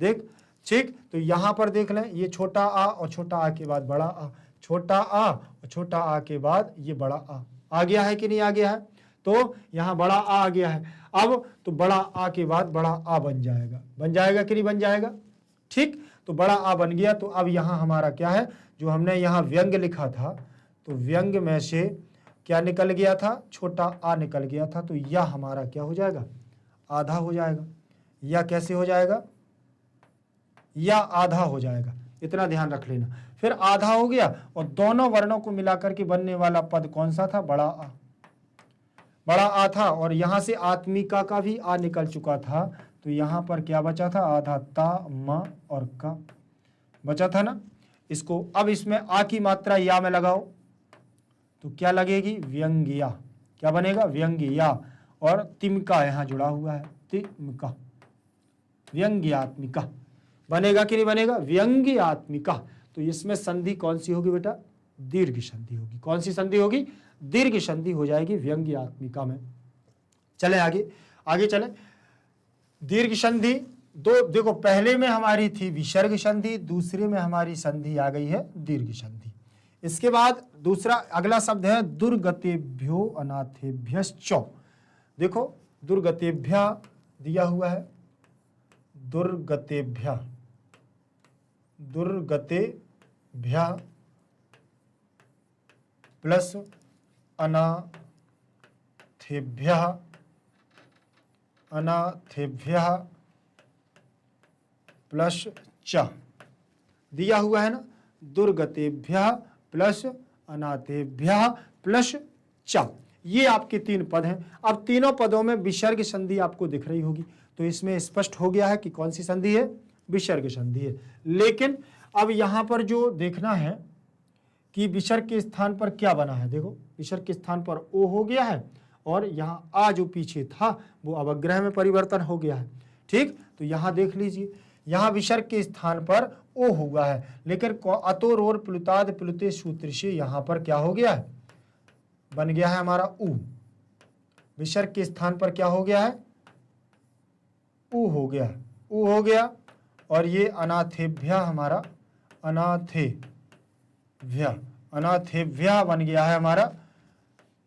देख, ठीक। तो यहां पर देख लें, ये छोटा आ और छोटा आ के बाद बड़ा आ, छोटा आ और छोटा आ के बाद ये बड़ा आ गया है कि नहीं आ गया है? तो यहाँ बड़ा आ गया है। अब तो बड़ा आ के बाद बड़ा आ बन जाएगा कि नहीं बन जाएगा? ठीक, तो बड़ा आ बन गया। तो अब यहाँ हमारा क्या है, जो हमने यहाँ व्यंग लिखा था, तो व्यंग में से क्या निकल गया था? छोटा आ निकल गया था। तो यह हमारा क्या हो जाएगा? आधा हो जाएगा। या कैसे हो जाएगा? या आधा हो जाएगा, इतना ध्यान रख लेना। फिर आधा हो गया और दोनों वर्णों को मिलाकर के बनने वाला पद कौन सा था? बड़ा आ, बड़ा आ था। और यहां से आत्मिका का भी आ निकल चुका था, तो यहां पर क्या बचा था? आधा ता, म और का बचा था ना। इसको अब इसमें आ की मात्रा या में लगाओ तो क्या लगेगी? व्यंग्या। क्या बनेगा? व्यंग्या। और तिमका यहां जुड़ा हुआ है, तिमका, व्यंग्यात्मिका बनेगा कि नहीं बनेगा? व्यंग्यात्मिका। तो इसमें संधि कौन सी होगी बेटा? दीर्घ संधि होगी। कौन सी संधि होगी? दीर्घ संधि हो जाएगी व्यंग्यात्मिका में। चले आगे चले। दीर्घ संधि दो, देखो पहले में हमारी थी विसर्ग संधि, दूसरे में हमारी संधि आ गई है दीर्घ संधि। इसके बाद दूसरा अगला शब्द है दुर्गतेभ्यो अनाथेभ्यश्च। देखो दुर्गतेभ्य दिया हुआ है, दुर्गतेभ्य, दुर्गतेभ्य प्लस अनाथेभ्य, अनाथेभ्य प्लस च दिया हुआ है ना। दुर्गतेभ्य प्लस अनाथेभ्य प्लस च, ये आपके तीन पद हैं। अब तीनों पदों में विसर्ग संधि आपको दिख रही होगी, तो इसमें स्पष्ट हो गया है कि कौन सी संधि है? विसर्ग संधि है। लेकिन अब यहां पर जो देखना है कि विसर्ग के स्थान पर क्या बना है। देखो विसर्ग के स्थान पर ओ हो गया है और यहाँ आ जो पीछे था वो अवग्रह में परिवर्तन हो गया है, ठीक। तो यहाँ देख लीजिए, यहाँ विसर्ग के स्थान पर ओ हुआ है, लेकिन अतोर और प्लुताद प्लुते सूत्र से यहाँ पर क्या हो गया है? बन गया है हमारा उ। विसर्ग के स्थान पर क्या हो गया है? उ हो गया, उ हो गया। और ये अनाथेभ्य हमारा अनाथेभ्य, अनाथेभ्य बन गया है हमारा,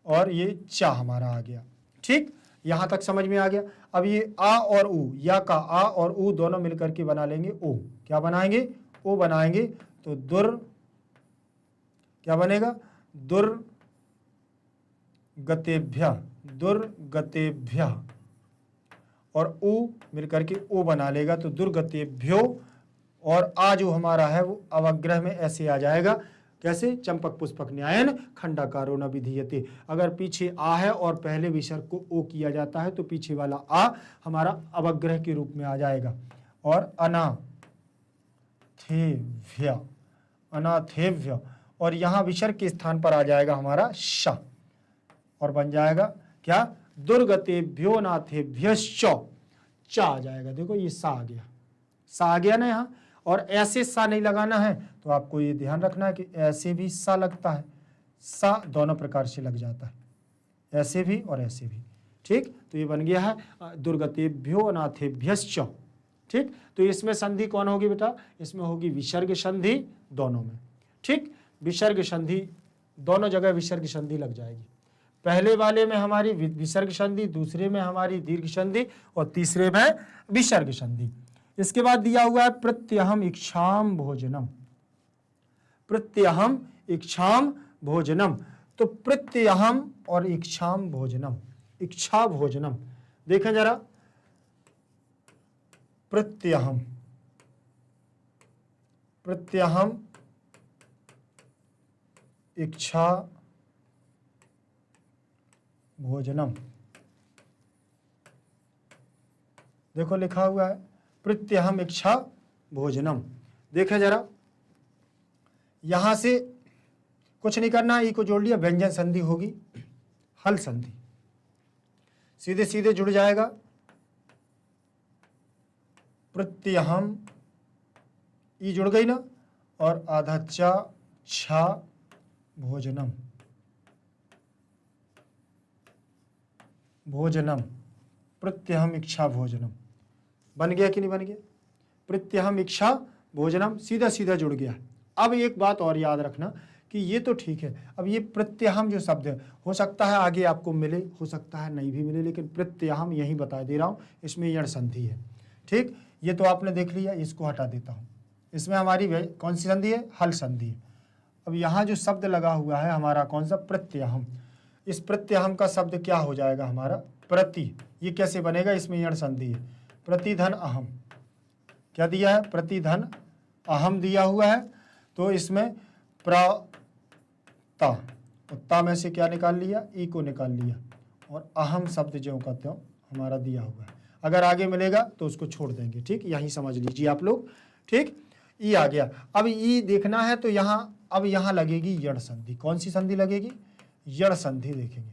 और ये चा हमारा आ गया, ठीक। यहां तक समझ में आ गया। अब ये आ और उ, या का आ और उ दोनों मिलकर के बना लेंगे ओ। क्या बनाएंगे? ओ बनाएंगे। तो दुर क्या बनेगा? दुर्गतेभ्य, दुर्गतेभ्य और उ मिलकर के ओ बना लेगा, तो दुर्गतेभ्यो। और आ जो हमारा है वो अवग्रह में ऐसे आ जाएगा, कैसे? चंपक पुष्पक न्यायन खंडाकारो न विधीयते। अगर पीछे आ है और पहले विसर्ग को ओ किया जाता है तो पीछे वाला आ हमारा अवग्रह के रूप में आ जाएगा। और अनाथेभ्य, अनाथेभ्य, और यहाँ विसर्ग के स्थान पर आ जाएगा हमारा श, और बन जाएगा क्या? दुर्गतेभ्यो नाथेभ्यश्च, चा आ जाएगा। देखो ये सा आ गया, सा आ गया ना यहाँ। और ऐसे सा नहीं लगाना है, तो आपको ये ध्यान रखना है कि ऐसे भी सा लगता है, सा दोनों प्रकार से लग जाता है, ऐसे भी और ऐसे भी, ठीक। तो ये बन गया है दुर्गतेभ्यो अनाथेभ्यश्च, ठीक, तो इसमें संधि कौन होगी बेटा, इसमें होगी विसर्ग संधि दोनों में। ठीक, विसर्ग संधि दोनों जगह विसर्ग संधि लग जाएगी। पहले वाले में हमारी विसर्ग संधि, दूसरे में हमारी दीर्घ संधि और तीसरे में विसर्ग संधि। इसके बाद दिया हुआ है प्रत्यहम इक्षाम भोजनम। प्रत्यहम इक्षाम भोजनम, तो प्रत्यहम और इक्षाम भोजनम, इच्छा भोजनम, देखें जरा, प्रत्यहम, प्रत्यहम इच्छा भोजनम, देखो लिखा हुआ है प्रत्यहम इच्छा भोजनम। देखें जरा, यहां से कुछ नहीं करना, ई को जोड़ लिया, व्यंजन संधि होगी, हल संधि, सीधे सीधे जुड़ जाएगा। प्रत्यहम, ई जुड़ गई ना, और आधा चा छा भोजनम, भोजनम, प्रत्यहम इच्छा भोजनम, बन गया कि नहीं बन गया, प्रत्यहम इच्छा भोजनम, सीधा सीधा जुड़ गया। अब एक बात और याद रखना कि ये तो ठीक है, अब ये प्रत्यहम जो शब्द है, हो सकता है आगे आपको मिले, हो सकता है नहीं भी मिले, लेकिन प्रत्यहम यही बता दे रहा हूँ, इसमें यण संधि है। ठीक, ये तो आपने देख लिया, इसको हटा देता हूँ। इसमें हमारी कौन सी संधि है, हल संधि है। अब यहाँ जो शब्द लगा हुआ है हमारा कौन सा, प्रत्यहम, इस प्रत्यहम का शब्द क्या हो जाएगा हमारा, प्रति, ये कैसे बनेगा, इसमें यण संधि है, प्रतिधन अहम, क्या दिया है, प्रतिधन अहम दिया हुआ है, तो इसमें ता में से क्या निकाल लिया, ई को निकाल लिया, और अहम शब्द जो का त्यों हमारा दिया हुआ है। अगर आगे मिलेगा तो उसको छोड़ देंगे। ठीक, यही समझ लीजिए आप लोग। ठीक, ई आ गया। अब ई देखना है तो यहाँ, अब यहाँ लगेगी यण संधि। कौन सी संधि लगेगी, यण संधि देखेंगे,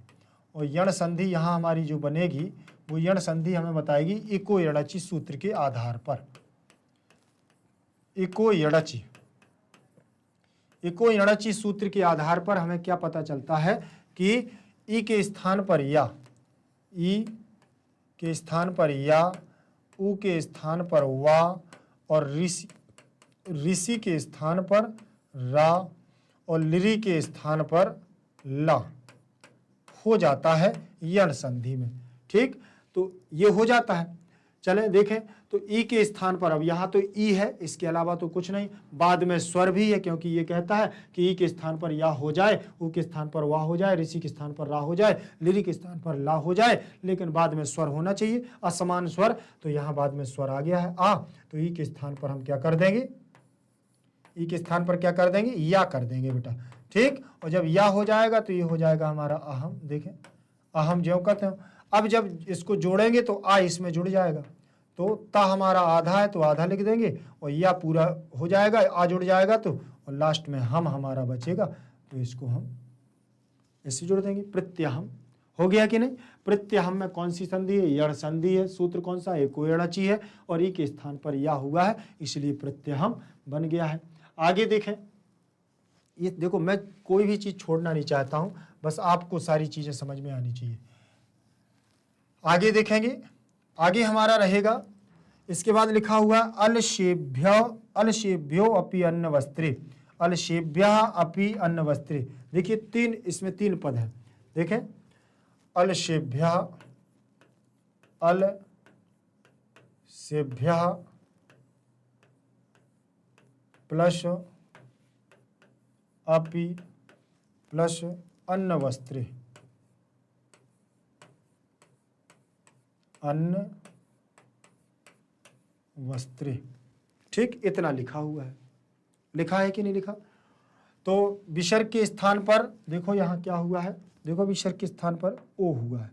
और यण संधि यहाँ हमारी जो बनेगी वो यण संधि हमें बताएगी इको यणचि सूत्र के आधार पर। इको यणचि, इको यणचि सूत्र के आधार पर हमें क्या पता चलता है कि ई के स्थान पर या, ई के स्थान पर या, उ के स्थान पर वा, और ऋषि के स्थान पर रा, और लिरि के स्थान पर ला हो जाता है यण संधि में। ठीक, तो ये हो जाता है। चले देखें, तो ई के स्थान पर, अब यहाँ तो ई है, इसके अलावा तो कुछ नहीं, बाद में स्वर भी है, क्योंकि ये कहता है कि ई के स्थान पर या हो जाए, उ के स्थान पर वाह हो जाए, ऋषि के स्थान पर रा हो जाए, लिरि के स्थान पर ला हो जाए, लेकिन बाद में स्वर होना चाहिए, असमान स्वर, तो यहाँ बाद में स्वर आ गया है आ, तो ई के स्थान पर हम क्या कर देंगे, ई के स्थान पर क्या कर देंगे, या कर देंगे बेटा। ठीक, और जब या हो जाएगा तो ये हो जाएगा हमारा अहम। देखें, अहम ज्यों कहते हैं। अब जब इसको जोड़ेंगे तो आ इसमें जुड़ जाएगा, तो ता हमारा आधा है तो आधा लिख देंगे, और या पूरा हो जाएगा, आ जुड़ जाएगा तो, और लास्ट में हम हमारा बचेगा, तो इसको हम ऐसे जोड़ देंगे। प्रत्यहम हो गया कि नहीं। प्रत्यहम में कौन सी संधि है, यण संधि है, सूत्र कौन सा है, एको यणचि है, और ई के स्थान पर या हुआ है, इसलिए प्रत्यहम बन गया है। आगे देखें, ये देखो, मैं कोई भी चीज छोड़ना नहीं चाहता हूं, बस आपको सारी चीजें समझ में आनी चाहिए। आगे देखेंगे, आगे हमारा रहेगा, इसके बाद लिखा हुआ अलशेभ्यो अपि अन्न वस्त्रे, अलशेभ्य अपि अन्न वस्त्रे। देखिए तीन, इसमें तीन पद है। देखें, अलशेभ्य, अलशेभ्य प्लस अपि प्लस अन्न वस्त्रे, अन्न वस्त्रे। ठीक, इतना लिखा हुआ है, लिखा है कि नहीं लिखा। तो विसर्ग के स्थान पर देखो यहाँ क्या हुआ है, देखो विसर्ग के स्थान पर ओ हुआ है,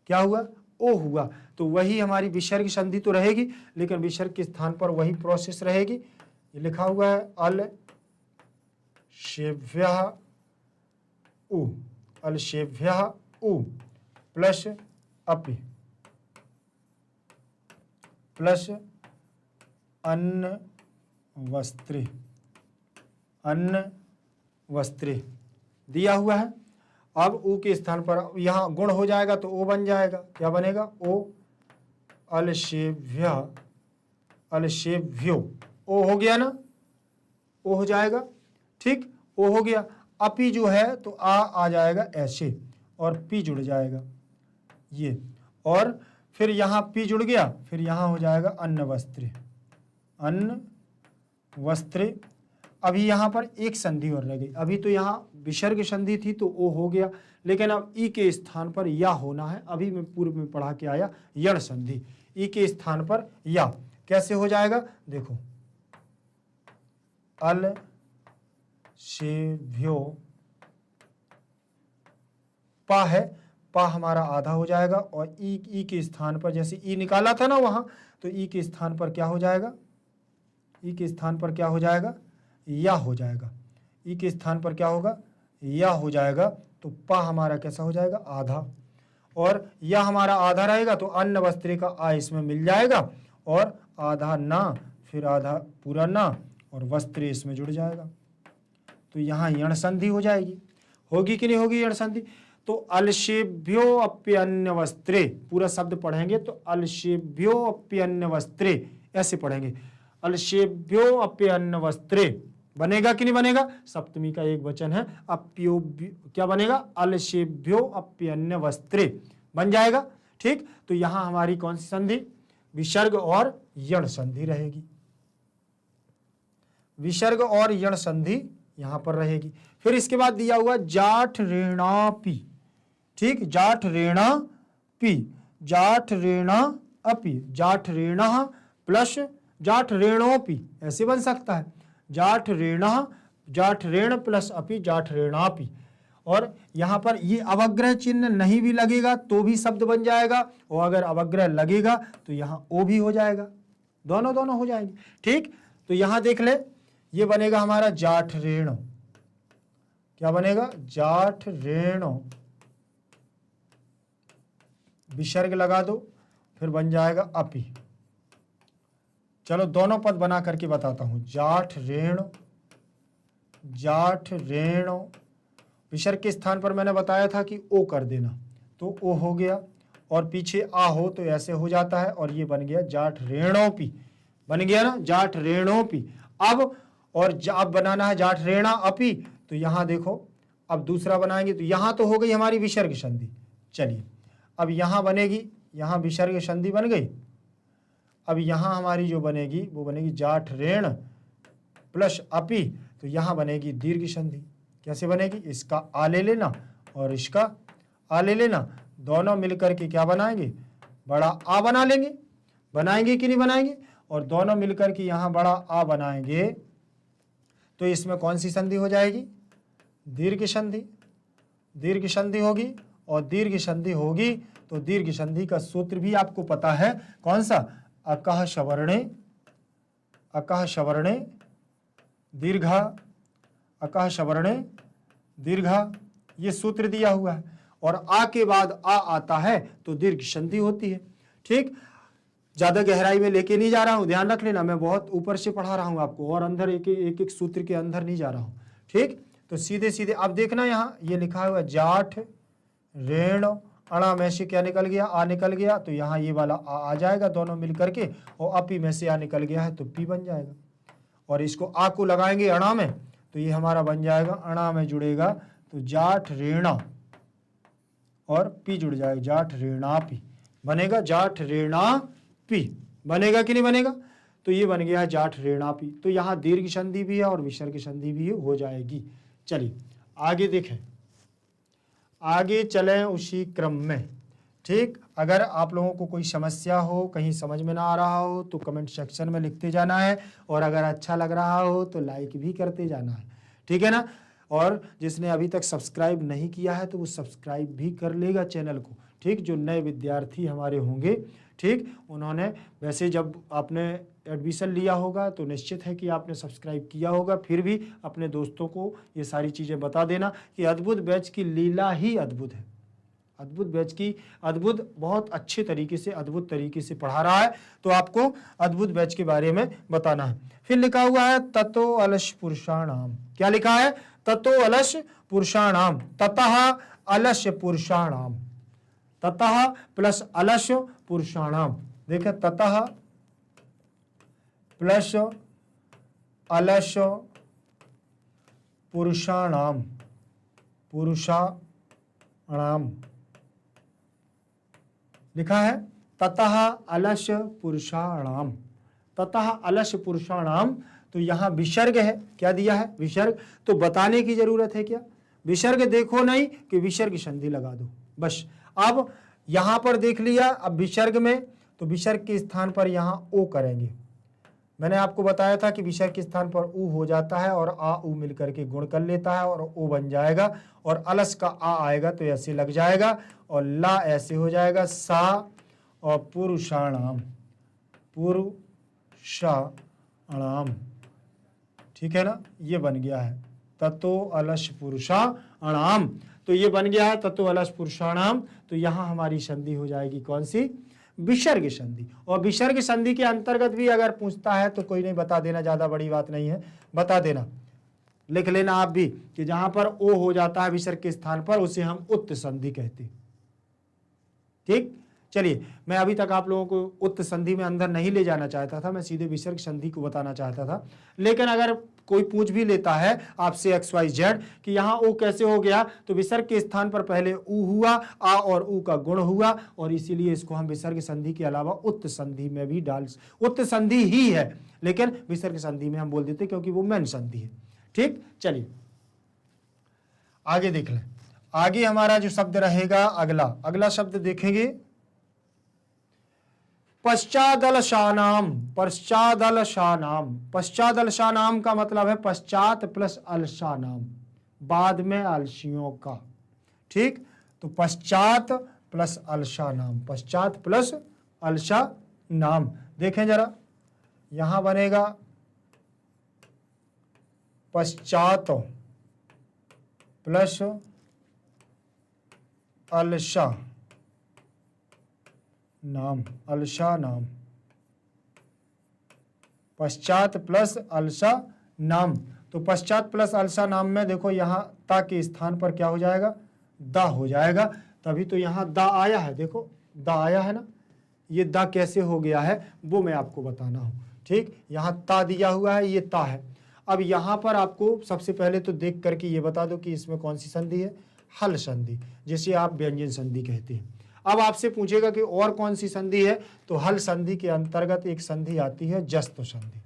क्या हुआ, ओ हुआ, तो वही हमारी विसर्ग संधि तो रहेगी, लेकिन विसर्ग के स्थान पर वही प्रोसेस रहेगी। ये लिखा हुआ है अल शेभ्य उ, अल शेभ्य उ प्लस अपि प्लस अन्न वस्त्रे, अन्न वस्त्रे दिया हुआ है। अब उ के स्थान पर यहाँ गुण हो जाएगा तो ओ बन जाएगा, क्या बनेगा, ओ अलशेभ्य अलशेभ्यो, ओ हो गया ना, ओ हो जाएगा, ठीक, ओ हो गया। अपी जो है तो आ जाएगा ऐसे और पी जुड़ जाएगा ये, और फिर यहाँ पी जुड़ गया, फिर यहाँ हो जाएगा अन्न वस्त्रे, अन्न वस्त्रे। अभी यहाँ पर एक संधि और रह गई, अभी तो यहाँ विसर्ग संधि थी तो ओ हो गया, लेकिन अब ई के स्थान पर या होना है। अभी मैं पूर्व में पढ़ा के आया यण संधि, ई के स्थान पर या, कैसे हो जाएगा देखो, अल शेभ्यो, पा है, पा हमारा आधा हो जाएगा, और ई के स्थान पर जैसे ई निकाला था ना वहां, तो ई के स्थान पर क्या हो जाएगा, ई के स्थान पर क्या हो जाएगा, या हो जाएगा। ई के स्थान पर क्या होगा, या हो जाएगा, तो पा हमारा कैसा हो जाएगा, आधा, और या हमारा आधा रहेगा तो अन्न वस्त्रे का आ इसमें मिल जाएगा, और आधा ना, फिर आधा पूरा ना, और वस्त्रे इसमें जुड़ जाएगा, तो यहाँ यण संधि हो जाएगी। होगी कि नहीं होगी यण संधि? तो अलशेभ्यो अप्यन्न वस्त्रे, पूरा शब्द पढ़ेंगे तो अलशेभ्यो अप्यन्न वस्त्रे ऐसे पढ़ेंगे, अलशेभ्यो अप्यन्न वस्त्रे, बनेगा कि नहीं बनेगा? सप्तमी का एक वचन है, अप्यो क्या बनेगा, अलशेभ्यो अप्यन्न वस्त्रे बन जाएगा, ठीक। तो यहां हमारी कौन सी संधि, विसर्ग और यण संधि रहेगी, विसर्ग और यण संधि यहां पर रहेगी। फिर इसके बाद दिया हुआ जाठ रेणा पी, ठीक, जाठ रेणा पी, जाठ रेणा अपी, जाठ रेणा प्लस जाठ रेणोपी, ऐसे बन सकता है, जाठ रेणा, जाठ रेण प्लस अपी, जाठ रेणापी। और यहां पर ये अवग्रह चिन्ह नहीं भी लगेगा तो भी शब्द बन जाएगा, और अगर अवग्रह लगेगा तो यहां ओ भी हो जाएगा, दोनों दोनों हो जाएंगे, ठीक। तो यहां देख ले, ये बनेगा हमारा जाठ रेण, क्या बनेगा, जाठ रेण, विसर्ग लगा दो, फिर बन जाएगा अपी। चलो दोनों पद बना करके बताता हूं, जाठ रेण, जाठ रेण, विसर्ग के स्थान पर मैंने बताया था कि ओ कर देना, तो ओ हो गया, और पीछे आ हो तो ऐसे हो जाता है, और ये बन गया जाठ रेणोपी, बन गया ना, जाठ रेणोपी। अब और अब बनाना है जाठ रेणा अपी, तो यहां देखो अब दूसरा बनाएंगे, तो यहां तो हो गई हमारी विसर्ग संधि, चलिए अब यहां बनेगी, यहां विसर्ग संधि बन गई, अब यहां हमारी जो बनेगी वो बनेगी जाठ रेण प्लस अपी, तो यहां बनेगी दीर्घ संधि। कैसे बनेगी, इसका आ ले लेना और इसका आ ले लेना, दोनों मिलकर के क्या बनाएंगे, बड़ा आ बना लेंगे, बनाएंगे कि नहीं बनाएंगे, और दोनों मिलकर के यहां बड़ा आ बनाएंगे, तो इसमें कौन सी संधि हो जाएगी, दीर्घ संधि, दीर्घ संधि होगी, और दीर्घ संधि होगी तो दीर्घ संधि का सूत्र भी आपको पता है, कौन सा, अकह सवर्णे, अकह सवर्णे दीर्घा, अकह सवर्णे दीर्घा, ये सूत्र दिया हुआ है, और आ के बाद आ आता है तो दीर्घ संधि होती है, ठीक। ज्यादा गहराई में लेके नहीं जा रहा हूं, ध्यान रख लेना, मैं बहुत ऊपर से पढ़ा रहा हूं आपको, और अंदर एक एक सूत्र के अंदर नहीं जा रहा हूं, ठीक। तो सीधे सीधे अब देखना, यहाँ ये लिखा हुआ जाठ रेण, अणा में से क्या निकल गया, आ निकल गया, तो यहाँ ये वाला आ जाएगा दोनों मिलकर के, और अपी में से आ निकल गया है तो पी बन जाएगा, और इसको आ को लगाएंगे अणा में, तो ये हमारा बन जाएगा, अणा में जुड़ेगा तो जाठ रेणा, और पी जुड़ जाएगा, जाठ रेणा पी बनेगा, जाठ रेणा पी बनेगा कि नहीं बनेगा, तो ये बन गया है जाठ रेणा पी। तो यहाँ दीर्घ संधि भी है और विसर्ग संधि भी हो जाएगी। चलिए आगे देखें, आगे चलें उसी क्रम में, ठीक। अगर आप लोगों को कोई समस्या हो, कहीं समझ में ना आ रहा हो तो कमेंट सेक्शन में लिखते जाना है, और अगर अच्छा लग रहा हो तो लाइक भी करते जाना है, ठीक है ना। और जिसने अभी तक सब्सक्राइब नहीं किया है तो वो सब्सक्राइब भी कर लेगा चैनल को, ठीक। जो नए विद्यार्थी हमारे होंगे, ठीक, उन्होंने वैसे जब आपने एडमिशन लिया होगा तो निश्चित है कि आपने सब्सक्राइब किया होगा, फिर भी अपने दोस्तों को ये सारी चीज़ें बता देना कि अद्भुत बैच की लीला ही अद्भुत है, अद्भुत बैच की अद्भुत, बहुत अच्छे तरीके से, अद्भुत तरीके से पढ़ा रहा है, तो आपको अद्भुत बैच के बारे में बताना है। फिर लिखा हुआ है ततो अलश पुरुषाणाम, क्या लिखा है, ततो अलश पुरुषाणाम, ततः अलश पुरुषाणाम, ततः प्लस अलश पुरुषाणाम, देखें ततः प्लस अलश पुरुषाणाम, पुरुषाणाम लिखा है। ततः अलश पुरुषाणाम, ततः अलश पुरुषाणाम, तो यहां विसर्ग है, क्या दिया है विसर्ग, तो बताने की जरूरत है क्या, विसर्ग देखो नहीं कि विसर्ग संधि लगा दो बस। अब यहां पर देख लिया, अब विसर्ग में तो विसर्ग के स्थान पर यहां ओ करेंगे। मैंने आपको बताया था कि विसर्ग के स्थान पर ऊ हो जाता है और आ ऊ मिलकर के गुण कर लेता है और ओ बन जाएगा, और अलस का आ आएगा तो ऐसे लग जाएगा, और ला ऐसे हो जाएगा सा, और पुरुषाणाम, पुरुषाणाम, ठीक है ना, ये बन गया है ततो अलश पुरुषाणाम, तो ये बन गया है ततो अलश पुरुषाणाम। तो यहां हमारी संधि हो जाएगी कौन सी, विसर्ग संधि। और विसर्ग संधि के अंतर्गत भी अगर पूछता है तो कोई नहीं, बता देना, ज्यादा बड़ी बात नहीं है, बता देना, लिख लेना आप भी कि जहां पर ओ हो जाता है विसर्ग के स्थान पर उसे हम उत्त संधि कहते हैं। ठीक, चलिए, मैं अभी तक आप लोगों को उत्त संधि में अंदर नहीं ले जाना चाहता था, मैं सीधे विसर्ग संधि को बताना चाहता था। लेकिन अगर कोई पूछ भी लेता है आपसे XYZ कि यहाँ ओ कैसे हो गया, तो विसर्ग के स्थान पर पहले ऊ हुआ, आ और ऊ का गुण हुआ, और इसीलिए इसको हम विसर्ग संधि के अलावा उत्त संधि में भी डाल, उत्त संधि ही है लेकिन विसर्ग संधि में हम बोल देते क्योंकि वो मेन संधि है। ठीक, चलिए आगे देख लें। आगे हमारा जो शब्द रहेगा अगला शब्द देखेंगे पश्चादलशानाम। पश्चादलशानाम, पश्चादलशानाम का मतलब है पश्चात प्लस अलशानाम, बाद में आलसियों का। ठीक, तो पश्चात प्लस अलशानाम, पश्चात प्लस अलशानाम। देखें जरा, यहां बनेगा पश्चात प्लस अलशा नाम, अलशा नाम, पश्चात प्लस अलशा नाम। तो पश्चात प्लस अलशा नाम में देखो यहां ता के स्थान पर क्या हो जाएगा, दा हो जाएगा, तभी तो यहां दा आया है, देखो दा आया है ना, ये दा कैसे हो गया है वो मैं आपको बताना हूं। ठीक, यहां ता दिया हुआ है, ये ता है। अब यहां पर आपको सबसे पहले तो देख करके ये बता दो कि इसमें कौन सी संधि है, हल संधि, जिसे आप व्यंजन संधि कहते हैं। अब आपसे पूछेगा कि और कौन सी संधि है, तो हल संधि के अंतर्गत एक संधि आती है जस्त संधि।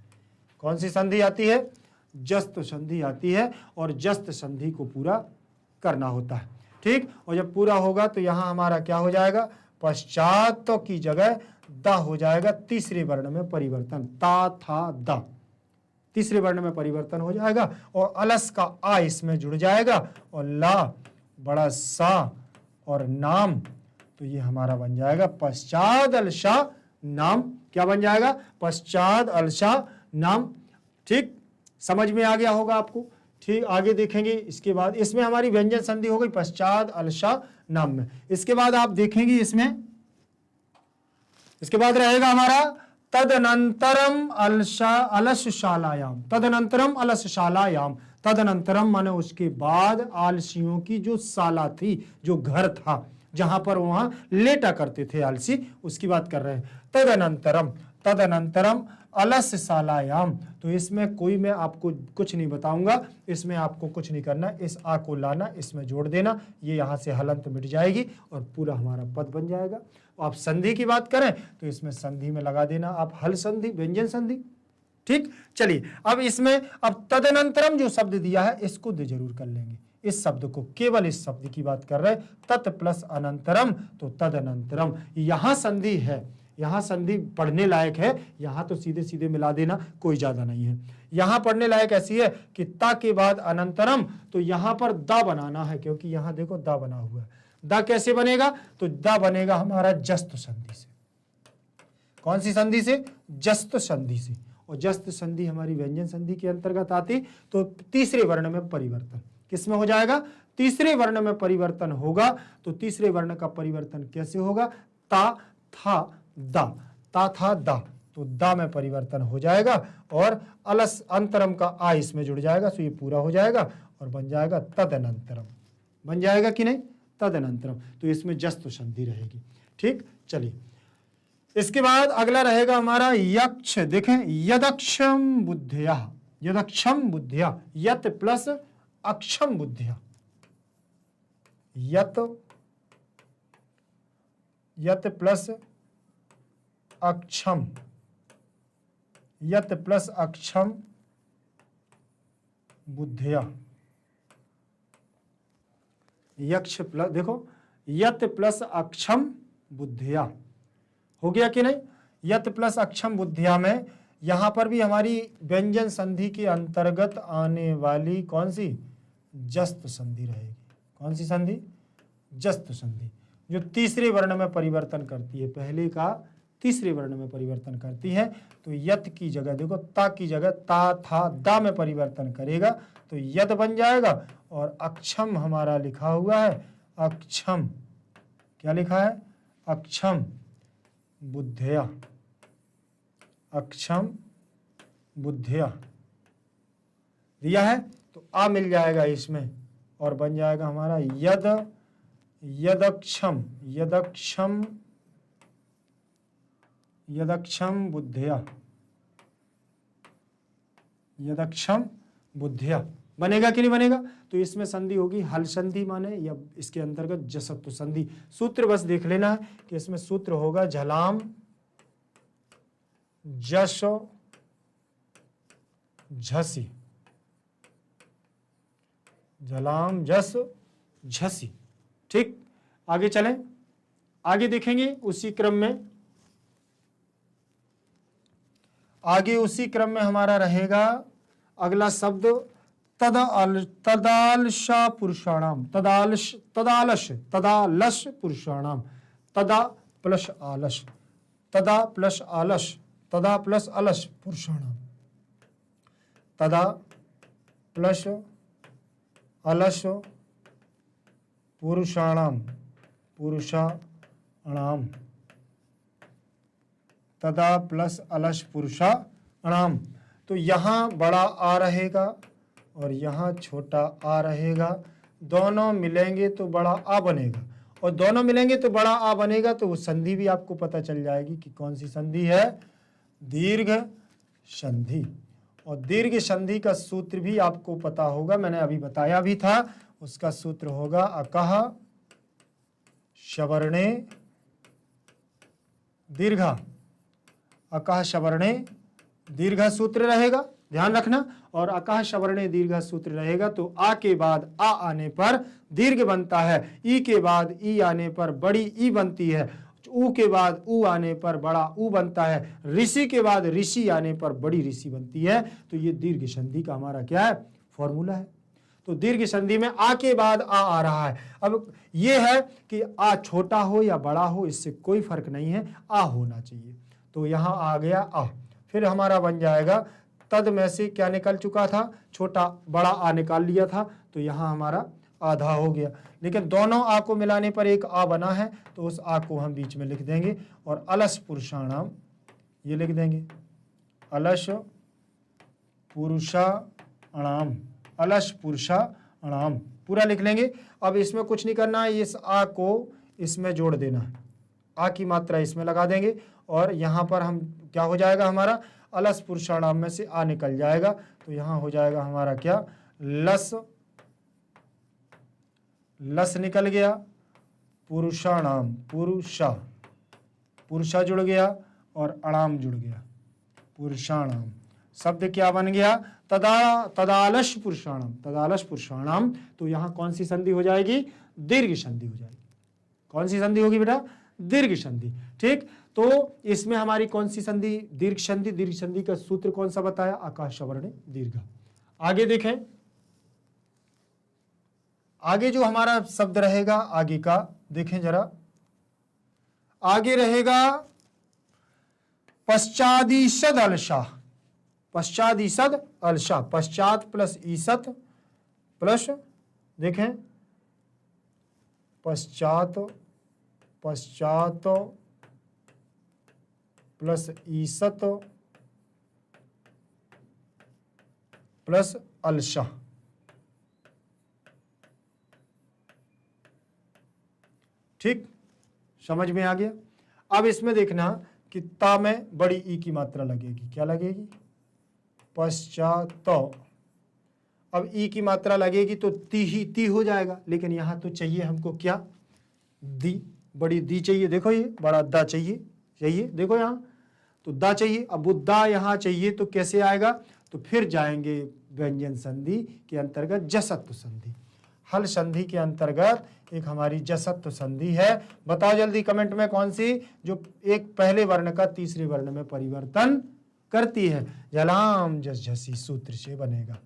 कौन सी संधि आती है, जस्त संधि आती है, और जस्त संधि को पूरा करना होता है। ठीक, और जब पूरा होगा तो यहां हमारा क्या हो जाएगा, पश्चात की जगह दा हो जाएगा, तीसरे वर्ण में परिवर्तन, ता था दा, तीसरे वर्ण में परिवर्तन हो जाएगा, और अलस का आ इसमें जुड़ जाएगा, और ला बड़ा सा और नाम, तो ये हमारा बन जाएगा पश्चाद अलशा नाम। क्या बन जाएगा, पश्चाद अलशा नाम। ठीक, समझ में आ गया होगा आपको। ठीक, आगे देखेंगे, इसके बाद इसमें हमारी व्यंजन संधि हो गई पश्चाद अलशा नाम में। इसके बाद आप देखेंगे इसमें, इसके बाद रहेगा हमारा तदनंतरम अलसशालायाम, तदनंतरम अलसशालायाम, तदनंतरम माने उसके बाद आलसियों की जो शाला थी, जो घर था जहां पर वहां लेटा करते थे आलसी, उसकी बात कर रहे हैं। तदनंतरम, तदनंतरम अलसशालायाम, तो इसमें कोई मैं आपको कुछ नहीं बताऊंगा, इसमें आपको कुछ नहीं करना, इस आ को लाना, इसमें जोड़ देना, ये यहां से हलंत मिट जाएगी और पूरा हमारा पद बन जाएगा। आप संधि की बात करें तो इसमें संधि में लगा देना आप हल संधि, व्यंजन संधि। ठीक, चलिए अब इसमें अब तदनंतरम जो शब्द दिया है इसको जरूर कर लेंगे। इस शब्द को, केवल इस शब्द की बात कर रहे, तत् प्लस अनंतरम, तो तदनंतरम, यहां संधि है, यहां संधि पढ़ने लायक है, यहां तो सीधे सीधे मिला देना, कोई ज्यादा नहीं है। यहां पढ़ने लायक ऐसी है कि ता के बाद अनंतरम, तो यहां पर दा बनाना है, क्योंकि यहां देखो दा बना हुआ है। दा कैसे बनेगा, तो दा बनेगा हमारा जस्त संधि से। कौन सी संधि से, जस्त संधि से, और जस्त संधि हमारी व्यंजन संधि के अंतर्गत आती, तो तीसरे वर्ण में परिवर्तन किसमें हो जाएगा, तीसरे वर्ण में परिवर्तन होगा। तो तीसरे वर्ण का परिवर्तन कैसे होगा, ता था दा, ता था दा, तो दा में परिवर्तन हो जाएगा, और अलस अंतरम का आ इसमें जुड़ जाएगा, तो ये पूरा हो जाएगा और बन जाएगा तदनंतरम। बन जाएगा कि नहीं, तदनंतरम, तो इसमें जस्त संधि रहेगी। ठीक, चलिए इसके बाद अगला रहेगा हमारा यक्ष। देखें, यदक्षम बुद्धिया, यदक्षम बुद्धिया, यत प्लस अक्षम बुद्धिया, यत प्लस अक्षम, यत प्लस अक्षम बुद्धिया, यक्ष प्लस, देखो यत प्लस अक्षम बुद्धिया, हो गया कि नहीं। यत प्लस अक्षम बुद्धिया में यहां पर भी हमारी व्यंजन संधि के अंतर्गत आने वाली कौन सी, जस्त संधि रहेगी। कौन सी संधि, जस्त संधि, जो तीसरे वर्ण में परिवर्तन करती है, पहले का तीसरे वर्ण में परिवर्तन करती है। तो यत की जगह देखो, ता की जगह ता था दा में परिवर्तन करेगा तो यत बन जाएगा। और अक्षम हमारा लिखा हुआ है, अक्षम, क्या लिखा है, अक्षम बुद्धिया, अक्षम बुद्धिया दिया है। तो आ मिल जाएगा इसमें और बन जाएगा हमारा यद, यदक्षम, यदक्षम, यदक्षम बुद्धिया, यदक्षम बुद्धिया बनेगा कि नहीं बनेगा। तो इसमें संधि होगी हल संधि माने, या इसके अंतर्गत जसत्व संधि। सूत्र बस देख लेना है कि इसमें सूत्र होगा झलाम जश झसी, झलाम जस झसी। ठीक, आगे चलें, आगे देखेंगे उसी क्रम में, आगे उसी क्रम में हमारा रहेगा अगला शब्द तदालशा पुरुषाणाम, तदालश, तदालश, तदालश पुरुषाणाम, तदा प्लस आलस, तदा प्लस आलस, तदा प्लस अलस पुरुषाणाम, तदा प्लस अलस पुरुषाणाम, पुरुषाणाम, तदा प्लस अलस पुरुषाणाम। तो यहाँ बड़ा आ रहेगा और यहाँ छोटा आ रहेगा, दोनों मिलेंगे तो बड़ा आ बनेगा, और दोनों मिलेंगे तो बड़ा आ बनेगा। तो वो संधि भी आपको पता चल जाएगी कि कौन सी संधि है, दीर्घ संधि। और दीर्घ संधि का सूत्र भी आपको पता होगा, मैंने अभी बताया भी था। उसका सूत्र होगा अकह शवर्णे दीर्घा, अकह शवर्णे दीर्घ सूत्र रहेगा, ध्यान रखना। और अकह शवर्णे दीर्घ सूत्र रहेगा तो आ के बाद आ आने पर दीर्घ बनता है, ई के बाद ई आने पर बड़ी ई बनती है, ऊ के बाद ऊ आने पर बड़ा ऊ बनता है, ऋषि के बाद ऋषि आने पर बड़ी ऋषि बनती है। तो ये दीर्घ संधि का हमारा क्या है, फॉर्मूला है। तो दीर्घ संधि में आ के बाद आ रहा है। अब ये है कि आ छोटा हो या बड़ा हो, इससे कोई फर्क नहीं है, आ होना चाहिए। तो यहाँ आ गया आ, फिर हमारा बन जाएगा तद में से क्या निकल चुका था, छोटा बड़ा आ निकाल लिया था, तो यहाँ हमारा आधा हो गया। लेकिन दोनों आ को मिलाने पर एक आ बना है, तो उस आ को हम बीच में लिख देंगे और अलस पुरुषाणाम ये लिख देंगे, अलस पुरुषाणाम, अलस पुरुषाणाम पूरा लिख लेंगे। अब इसमें कुछ नहीं करना है, इस आ को इसमें जोड़ देना है, आ की मात्रा इसमें लगा देंगे और यहाँ पर हम क्या हो जाएगा, हमारा अलस पुरुषाणाम में से आ निकल जाएगा। तो यहाँ हो जाएगा हमारा क्या, लस, लस निकल गया, पुरुषाणाम, पुरुषा, पुरुषा जुड़ गया और अणाम जुड़ गया, पुरुषाणाम। शब्द क्या बन गया, तदालश पुरुषाणाम, तदालश पुरुषाणाम। तो यहाँ कौन सी संधि हो जाएगी, दीर्घ संधि हो जाएगी। कौन सी संधि होगी बेटा, दीर्घ संधि। ठीक, तो इसमें हमारी कौन सी संधि, दीर्घ संधि। दीर्घ संधि का सूत्र कौन सा बताया, आकाश सवर्ण दीर्घ। आगे देखें, आगे जो हमारा शब्द रहेगा आगे का देखें जरा, आगे रहेगा पश्चादीसद अलशा, पश्चादीसद अलशा, पश्चात प्लस ईसत प्लस, देखें पश्चात, पश्चात प्लस ईसत प्लस अलशा। ठीक, समझ में आ गया। अब इसमें देखना कि ता में बड़ी ई की मात्रा लगेगी। क्या लगेगी? पश्चात। अब ई की मात्रा लगेगी तो ती ही ती हो जाएगा, लेकिन यहां तो चाहिए हमको क्या? दी, बड़ी दी चाहिए। देखो ये बड़ा दा चाहिए देखो यहाँ तो दा चाहिए। अब वो दा यहाँ चाहिए तो कैसे आएगा? तो फिर जाएंगे व्यंजन संधि के अंतर्गत जसत्व संधि। हल संधि के अंतर्गत एक हमारी जसत्व संधि है। बताओ जल्दी कमेंट में कौन सी, जो एक पहले वर्ण का तीसरे वर्ण में परिवर्तन करती है। झलाम जस झसी सूत्र से बनेगा।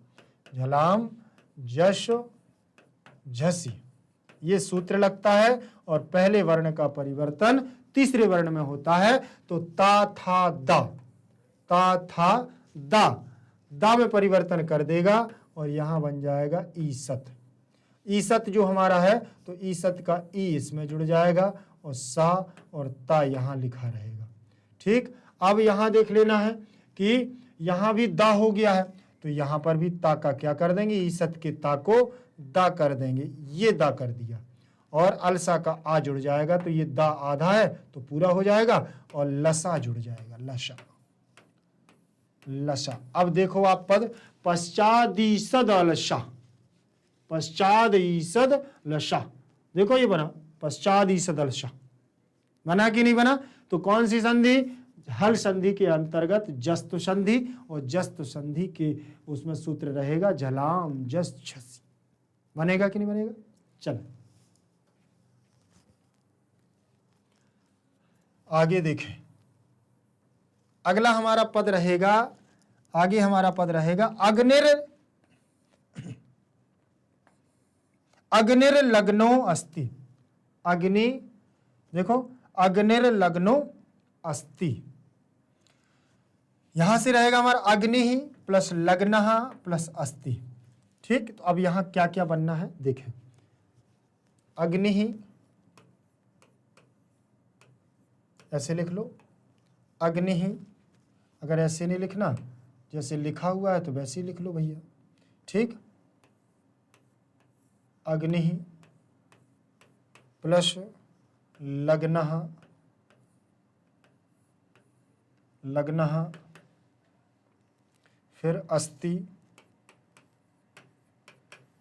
झलाम जश झसी ये सूत्र लगता है और पहले वर्ण का परिवर्तन तीसरे वर्ण में होता है। तो ता था दा, ता था दा, दा में परिवर्तन कर देगा और यहां बन जाएगा ईसत। ईसत जो हमारा है तो ईसत का ई इसमें जुड़ जाएगा और सा और ता यहां लिखा रहेगा। ठीक, अब यहां देख लेना है कि यहां भी दा हो गया है तो यहां पर भी ता का क्या कर देंगे? ईसत के ता को दा कर देंगे। ये दा कर दिया और अलसा का आ जुड़ जाएगा तो ये दा आधा है तो पूरा हो जाएगा और लसा जुड़ जाएगा। लसा, लसा। अब देखो आप पद पश्चादीसद अलसा, पश्चादीसद लसा। देखो ये बना पश्चादीसद अलसा, बना कि नहीं बना? तो कौन सी संधि? हल संधि के अंतर्गत जस्तु संधि, और जस्तु संधि के उसमें सूत्र रहेगा झलाम जस झसी। बनेगा कि नहीं बनेगा? चल आगे देखें। अगला हमारा पद रहेगा, आगे हमारा पद रहेगा अग्निर्लग्नो अस्ति। अग्नि, देखो अग्निर्लग्नो अस्ति, यहां से रहेगा हमारा अग्नि ही प्लस लग्नः प्लस अस्ति। ठीक, तो अब यहां क्या क्या बनना है देखें। अग्नि ही ऐसे लिख लो, अग्नि ही, अगर ऐसे नहीं लिखना जैसे लिखा हुआ है तो वैसे ही लिख लो भैया। ठीक, अग्नि ही प्लस लग्नः, लग्नः फिर अस्ति,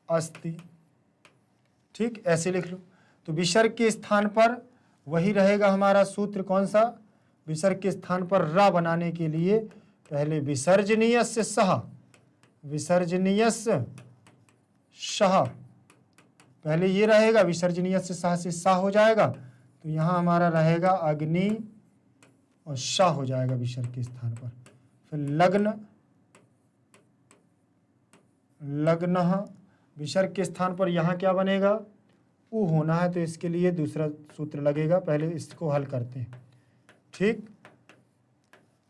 अस्ति। ठीक, ऐसे लिख लो। तो विसर्ग के स्थान पर वही रहेगा हमारा सूत्र। कौन सा? विसर्ग के स्थान पर रा बनाने के लिए पहले विसर्जनीयस्य सह, विसर्जनीयस्य सह, पहले ये रहेगा विसर्जनीयस्य सह से सा हो जाएगा तो यहां हमारा रहेगा अग्नि और सा हो जाएगा विसर्ग के स्थान पर। फिर लग्न, लग्नः, विसर्ग के स्थान पर यहां क्या बनेगा? उ होना है तो इसके लिए दूसरा सूत्र लगेगा। पहले इसको हल करते हैं। ठीक,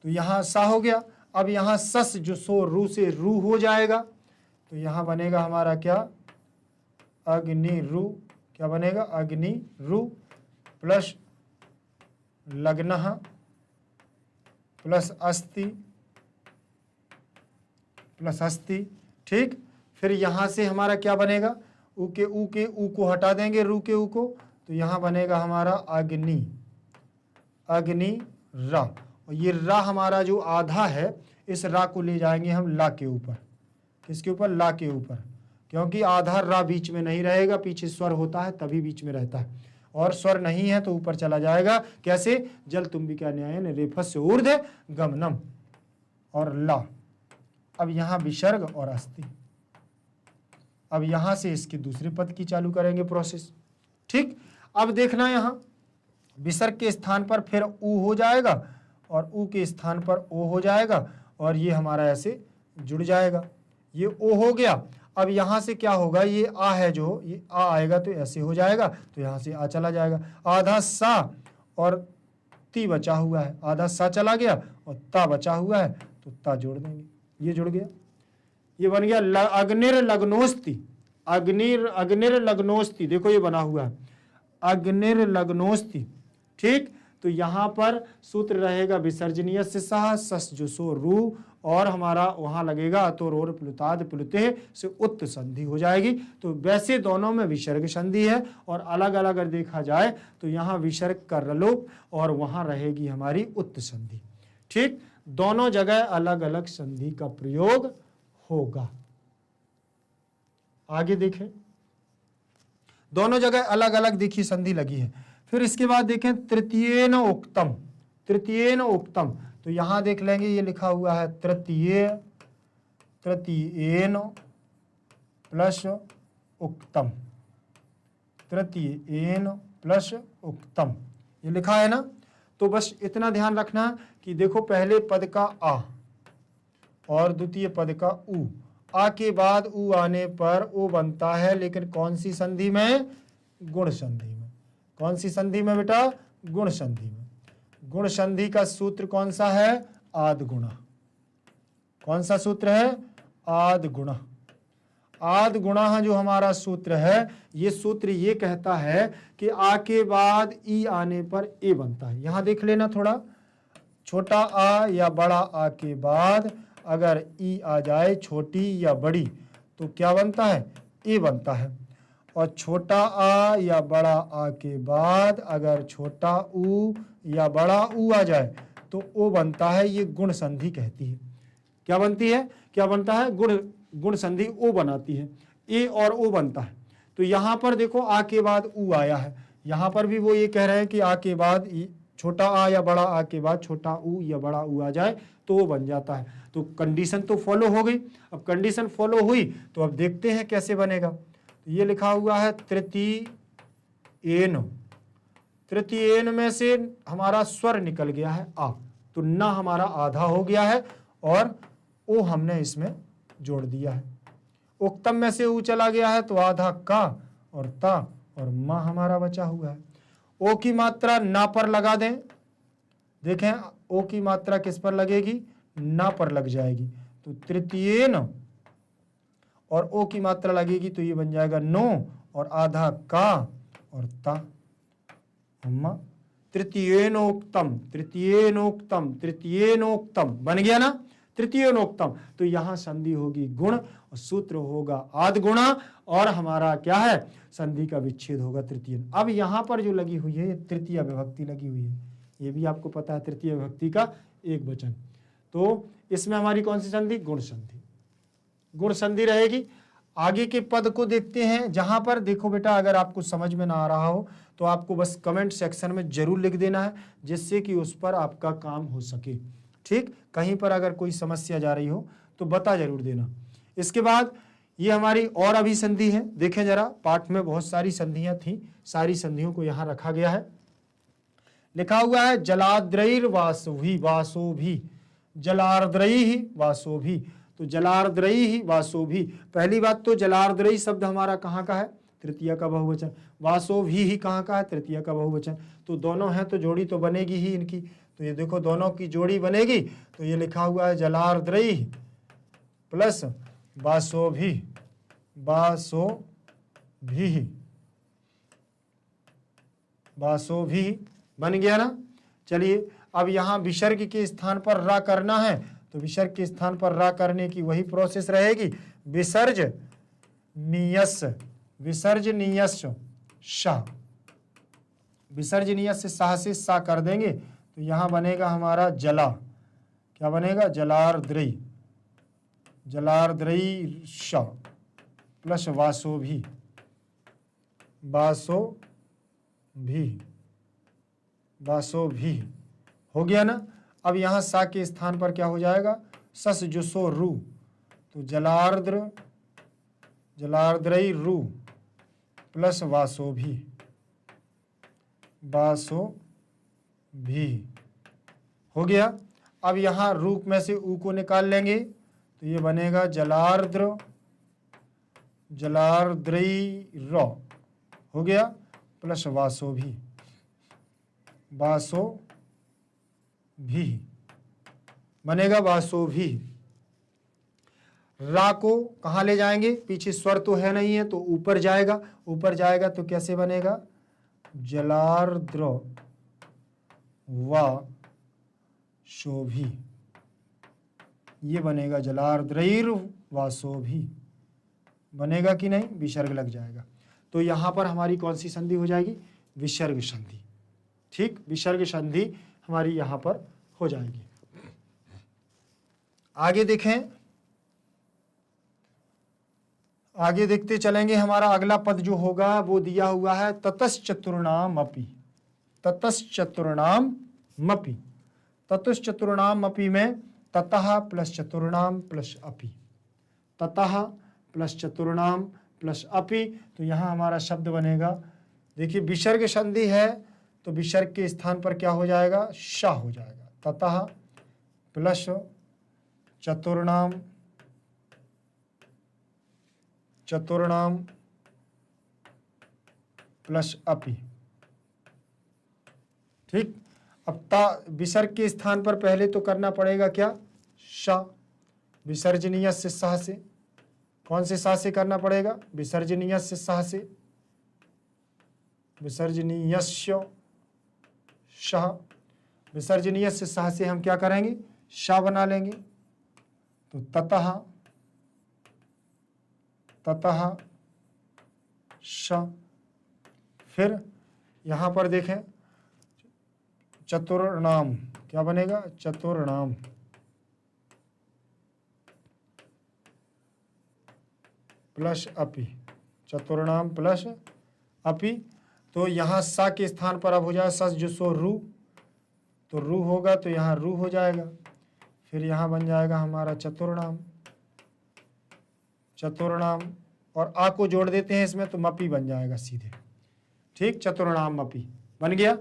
तो यहां सा हो गया। अब यहां सस जो सो रू से रू हो जाएगा तो यहां बनेगा हमारा क्या? अग्नि रू। क्या बनेगा? अग्नि रू प्लस लग्नः प्लस अस्ति, प्लस अस्ति। ठीक, फिर यहां से हमारा क्या बनेगा? ऊ के ऊ को हटा देंगे, रू के ऊ को, तो यहां बनेगा हमारा अग्नि, अग्नि रा। और ये रा हमारा जो आधा है इस रा को ले जाएंगे हम ला के ऊपर। किसके ऊपर? ला के ऊपर, क्योंकि आधा रा बीच में नहीं रहेगा, पीछे स्वर होता है तभी बीच में रहता है, और स्वर नहीं है तो ऊपर चला जाएगा। कैसे? जल तुम्बिका न्यायन रेफस्य ऊर्ध्व गमनम और ला। अब यहां विसर्ग और अस्ति। अब यहां से इसके दूसरे पद की चालू करेंगे प्रोसेस। ठीक, अब देखना यहां विसर्ग के स्थान पर फिर ऊ हो जाएगा और ऊ के स्थान पर ओ हो जाएगा और ये हमारा ऐसे जुड़ जाएगा। ये ओ हो गया। अब यहां से क्या होगा? ये आ है जो, ये आ आएगा तो ऐसे हो जाएगा, तो यहां से आ चला जाएगा। आधा सा और ती बचा हुआ है, आधा सा चला गया और ता बचा हुआ है तो ता जोड़ देंगे। ये जुड़ गया, ये बन गया अग्निर्लग्नोस्ति। अग्निर्लग्नोस्ति, देखो ये बना हुआ है अग्निर्लग्नोस्ति। ठीक, तो यहां पर सूत्र रहेगा विसर्जनीय से सह, सस जो सो रू और हमारा वहां लगेगा तो रोर प्लुताद प्लुते से उत्त संधि हो जाएगी। तो वैसे दोनों में विसर्ग संधि है और अलग अलग अगर देखा जाए तो यहाँ विसर्ग का रलोप और वहां रहेगी हमारी उत्त संधि। ठीक, दोनों जगह अलग अलग संधि का प्रयोग होगा। आगे देखें, दोनों जगह अलग अलग देखिए संधि लगी है। फिर इसके बाद देखें तृतीयेन उक्तम, तृतीयेन उक्तम, तो यहां देख लेंगे ये लिखा हुआ है तृतीय, तृतीयेन प्लस उक्तम, तृतीयेन प्लस उक्तम, ये लिखा है ना। तो बस इतना ध्यान रखना कि देखो पहले पद का आ और द्वितीय पद का उ, आ के बाद उ आने पर ओ बनता है, लेकिन कौन सी संधि में? गुण संधि में। कौन सी संधि में बेटा? गुण संधि में। गुण संधि का सूत्र कौन सा है? आद गुणा। कौन सा सूत्र है? आद गुणा। आद गुणा जो हमारा सूत्र है, ये सूत्र ये कहता है कि आ के बाद ई आने पर ए बनता है। यहां देख लेना थोड़ा, छोटा आ या बड़ा आ के बाद अगर ई आ जाए, छोटी या बड़ी, तो क्या बनता है? ए बनता है। और छोटा आ या बड़ा आ के बाद अगर छोटा ऊ या बड़ा ऊ आ जाए तो ओ बनता है। ये गुण संधि कहती है। क्या बनती है? क्या बनता है? गुण संधि ओ बनाती है। ए और ओ बनता है। तो यहां पर देखो आ के बाद ऊ आया है, यहां पर भी वो ये कह रहे हैं कि आ के बाद छोटा आ या बड़ा आ के बाद छोटा ऊ या बड़ा ऊ आ जाए तो वो बन जाता है। तो कंडीशन तो फॉलो हो गई। अब कंडीशन फॉलो हुई तो अब देखते हैं कैसे बनेगा। तो ये लिखा हुआ है तृतीयेन, तृतीयेन में से हमारा स्वर निकल गया है आ, तो ना हमारा आधा हो गया है और ओ हमने इसमें जोड़ दिया है। उक्तम में से ऊ चला गया है तो आधा का और ता और मा हमारा बचा हुआ है। ओ की मात्रा ना पर लगा दें, देखें ओ की मात्रा किस पर लगेगी? ना पर लग जाएगी। तो तृतीयेन और ओ की मात्रा लगेगी तो ये बन जाएगा नो और आधा का और ता, तृतीयेनोक्तम, तृतीयेनोक्तम, तृतीयेनोक्तम बन गया ना, तृतीयेनोक्तम। तो यहां संधि होगी गुण और सूत्र होगा आद गुणा और हमारा क्या है? संधि का विच्छेद होगा तृतीय। अब यहां पर जो लगी हुई है ये तृतीय विभक्ति लगी हुई है, ये भी आपको पता है तृतीय विभक्ति का एक वचन। तो इसमें हमारी कौन सी संधि? गुण संधि। गुण संधि रहेगी। आगे के पद को देखते हैं, जहां पर देखो बेटा अगर आपको समझ में ना आ रहा हो तो आपको बस कमेंट सेक्शन में जरूर लिख देना है, जिससे कि उस पर आपका काम हो सके। ठीक, कहीं पर अगर कोई समस्या जा रही हो तो बता जरूर देना। इसके बाद ये हमारी और अभी संधि है। देखें जरा, पाठ में बहुत सारी संधियां थी, सारी संधियों को यहां रखा गया है। लिखा हुआ है जलाद्रैर वासोभी, वासोभी, जलार्द्रैहि वासोभी। तो जलार्द्रैहि वासोभी, पहली बात तो जलार्द्रैहि शब्द हमारा कहाँ का है? तृतीय का बहुवचन। वासोभी ही कहाँ का है? तृतीय का बहुवचन। तो दोनों हैं तो जोड़ी तो बनेगी ही इनकी। तो ये देखो दोनों की जोड़ी बनेगी। तो ये लिखा हुआ है जलार्द्रैहि प्लस वासोभी, वासोभी, वासोभी बन गया ना। चलिए अब यहाँ विसर्ग के स्थान पर रा करना है, तो विसर्ग के स्थान पर रा करने की वही प्रोसेस रहेगी। विसर्ज नियस, विसर्ज नियस शाह, विसर्ज नियस से शाह से सा कर देंगे तो यहाँ बनेगा हमारा जला, क्या बनेगा? जलार्द्रैहि, जलार्द्रैहि शाह प्लस वासोभी, वासोभी, वासोभी हो गया ना। अब यहाँ सा के स्थान पर क्या हो जाएगा? सस जुसो रू, तो जलार्द्र, जलार्द्रैहि रू प्लस वासोभी, वासोभी हो गया। अब यहाँ रूप में से ऊ को निकाल लेंगे तो ये बनेगा जलार्द्र, जलार्द्रैहि र हो गया प्लस वासोभी, वासोभी बनेगा वासोभी। रा को कहाँ ले जाएंगे? पीछे स्वर तो है नहीं है तो ऊपर जाएगा, ऊपर जाएगा तो कैसे बनेगा? जलार्द्र व शोभी, ये बनेगा जलार्द्रैर वासो भी, बनेगा कि नहीं, विसर्ग लग जाएगा। तो यहाँ पर हमारी कौन सी संधि हो जाएगी, विसर्ग संधि। ठीक, विसर्ग संधि हमारी यहाँ पर हो जाएगी। आगे देखें, आगे देखते चलेंगे। हमारा अगला पद जो होगा वो दिया हुआ है ततश्चतुर्णाम अपि। ततश्चतुर्णाम मपि, ततश्चतुर्णाम अपि में ततः प्लस चतुर्णाम प्लस अपि, ततः प्लस चतुर्णाम प्लस अपि। तो यहाँ हमारा शब्द बनेगा, देखिए विसर्ग संधि है तो विसर्ग के स्थान पर क्या हो जाएगा, श हो जाएगा। ततः प्लस चतुर्णाम, चतुर्णाम प्लस अपि। ठीक, अब ता विसर्ग के स्थान पर पहले तो करना पड़ेगा क्या, श। विसर्जनीय से सह से, कौन से सा से करना पड़ेगा, विसर्जनीय से सह से, विसर्जनीयस्य शह। विसर्जनीय से सह से हम क्या करेंगे, श बना लेंगे। तो ततः, ततः श। फिर यहाँ पर देखें चतुर्णाम, क्या बनेगा, चतुर्णाम प्लस अपि, चतुर्णाम प्लस अपि। तो यहाँ सा के स्थान पर अब हो जाएगा सस जो सो रू, तो रू होगा तो यहाँ रू हो जाएगा। फिर यहाँ बन जाएगा हमारा चतुर्णाम, चतुर्णाम और आ को जोड़ देते हैं इसमें तो मपी बन जाएगा सीधे। ठीक, चतुर्णाम मपी बन गया।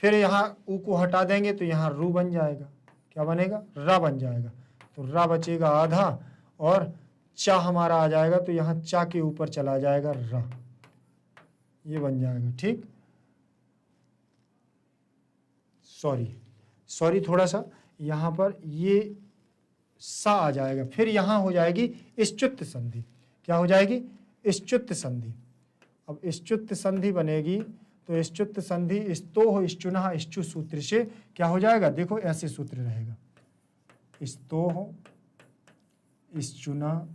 फिर यहाँ ऊ को हटा देंगे तो यहाँ रू बन जाएगा, क्या बनेगा, रा बन जाएगा। तो रा बचेगा आधा और चा हमारा आ जाएगा, तो यहाँ चा के ऊपर चला जाएगा रा, ये बन जाएगा। ठीक, सॉरी थोड़ा सा यहाँ पर ये सा आ जाएगा। फिर यहाँ हो जाएगी इश्चुत संधि, क्या हो जाएगी, इश्चुत संधि। अब इश्चुत संधि बनेगी तो इश्चुत संधि स्तोह इश्चुनः इश्चु सूत्र से क्या हो जाएगा, देखो ऐसे सूत्र रहेगा, स्तोह इश्चुनः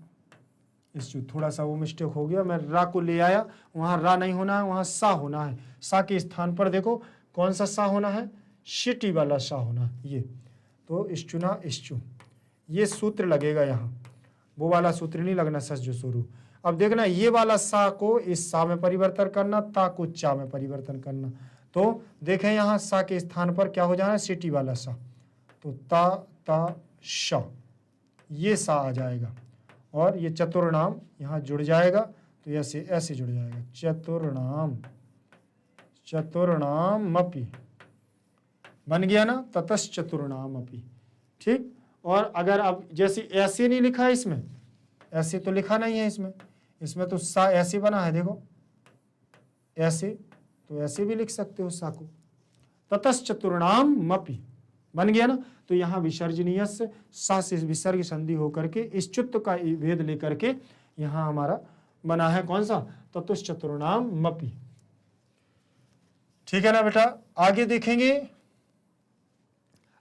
इश्चु। थोड़ा सा वो मिस्टेक हो गया, मैं रा को ले आया, वहाँ रा नहीं होना है, वहाँ सा होना है। सा के स्थान पर देखो कौन सा सा होना है, शिटी वाला सा होना है ये। तो इश्चुना इश्चु, ये सूत्र लगेगा यहाँ, वो वाला सूत्र नहीं लगना सस जो शुरू। अब देखना ये वाला सा को इस सा में परिवर्तन करना, ता को चा में परिवर्तन करना। तो देखें यहाँ सा के स्थान पर क्या हो जाना है, सिटी वाला सा, तो ता ता श, ये सा आ जाएगा और ये चतुर्णाम यहाँ जुड़ जाएगा, तो ऐसे ऐसे जुड़ जाएगा, चतुर्णाम, चतुर्णाम अपि बन गया ना, ततश्चतुर्णाम अपि। ठीक, और अगर अब जैसे ऐसे नहीं लिखा है इसमें, ऐसे तो लिखा नहीं है इसमें, इसमें तो सा ऐसे बना है, देखो ऐसे, तो ऐसे भी लिख सकते हो सा को, ततश्चतुर्णाम अपि बन गया ना। तो यहाँ विसर्जनीय से सा से विसर्ग संधि होकर के इश्चुत का भेद लेकर के यहाँ हमारा बना है कौन सा, ततश्चतुर्णाम अपि। ठीक है ना बेटा, आगे देखेंगे।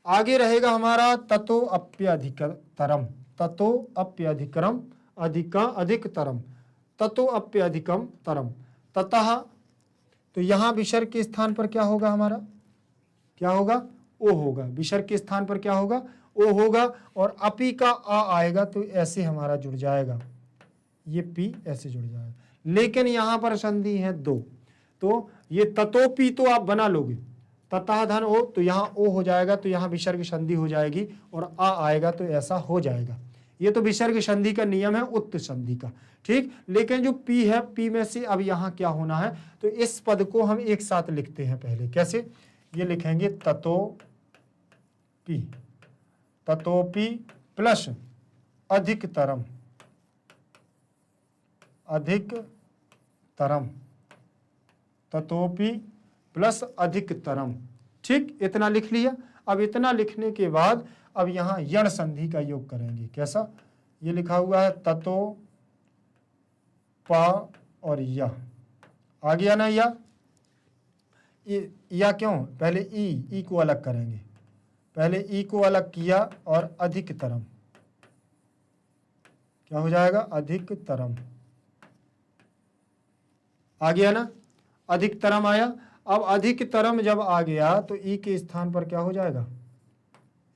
आगे रहेगा हमारा ततो अप्यधिकतरम, ततो अप्यधिकरम, अधिकतरम, ततो अप्यधिकम तरम, ततः। तो यहाँ विसर्ग के स्थान पर क्या होगा हमारा, क्या होगा, ओ होगा। विसर्ग के स्थान पर क्या होगा, ओ होगा और अपी का आ आएगा, तो ऐसे हमारा जुड़ जाएगा, ये पी ऐसे जुड़ जाएगा। लेकिन यहाँ पर संधि है दो, तो ये ततोपी तो आप बना लोगे, ततः धन ओ, तो यहाँ ओ हो जाएगा, तो यहाँ विसर्ग संधि हो जाएगी और आ आएगा, तो ऐसा हो जाएगा। ये तो विसर्ग संधि का नियम है, उत्त संधि का। ठीक, लेकिन जो पी है, पी में से अब यहाँ क्या होना है, तो इस पद को हम एक साथ लिखते हैं पहले, कैसे, ये लिखेंगे ततो पी, ततोपि प्लस अधिकतरम, अधिकतरम, ततोपि प्लस अधिकतरम। ठीक, इतना लिख लिया। अब इतना लिखने के बाद अब यहाँ यण संधि का योग करेंगे, कैसा, ये लिखा हुआ है ततो पा और या, आ गया ना, या क्यों, पहले ई को अलग करेंगे, पहले ई को अलग किया और अधिकतरम, क्या हो जाएगा, अधिकतरम। आ गया ना, अधिकतरम आया। अब अधिकतरम जब आ गया तो ई के स्थान पर क्या हो जाएगा,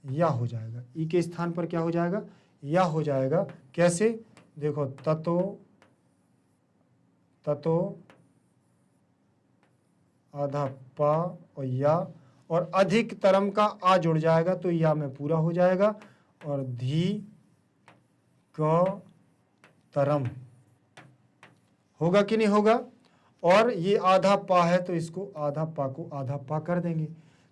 या हो जाएगा। ई के स्थान पर क्या हो जाएगा, या हो जाएगा। कैसे, देखो, ततो ततो आधा पा और या, और अधिकतरम का आ जुड़ जाएगा तो या में पूरा हो जाएगा, और धी क तरम होगा कि नहीं होगा। और ये आधा पा है तो इसको आधा पा को आधा पा कर देंगे,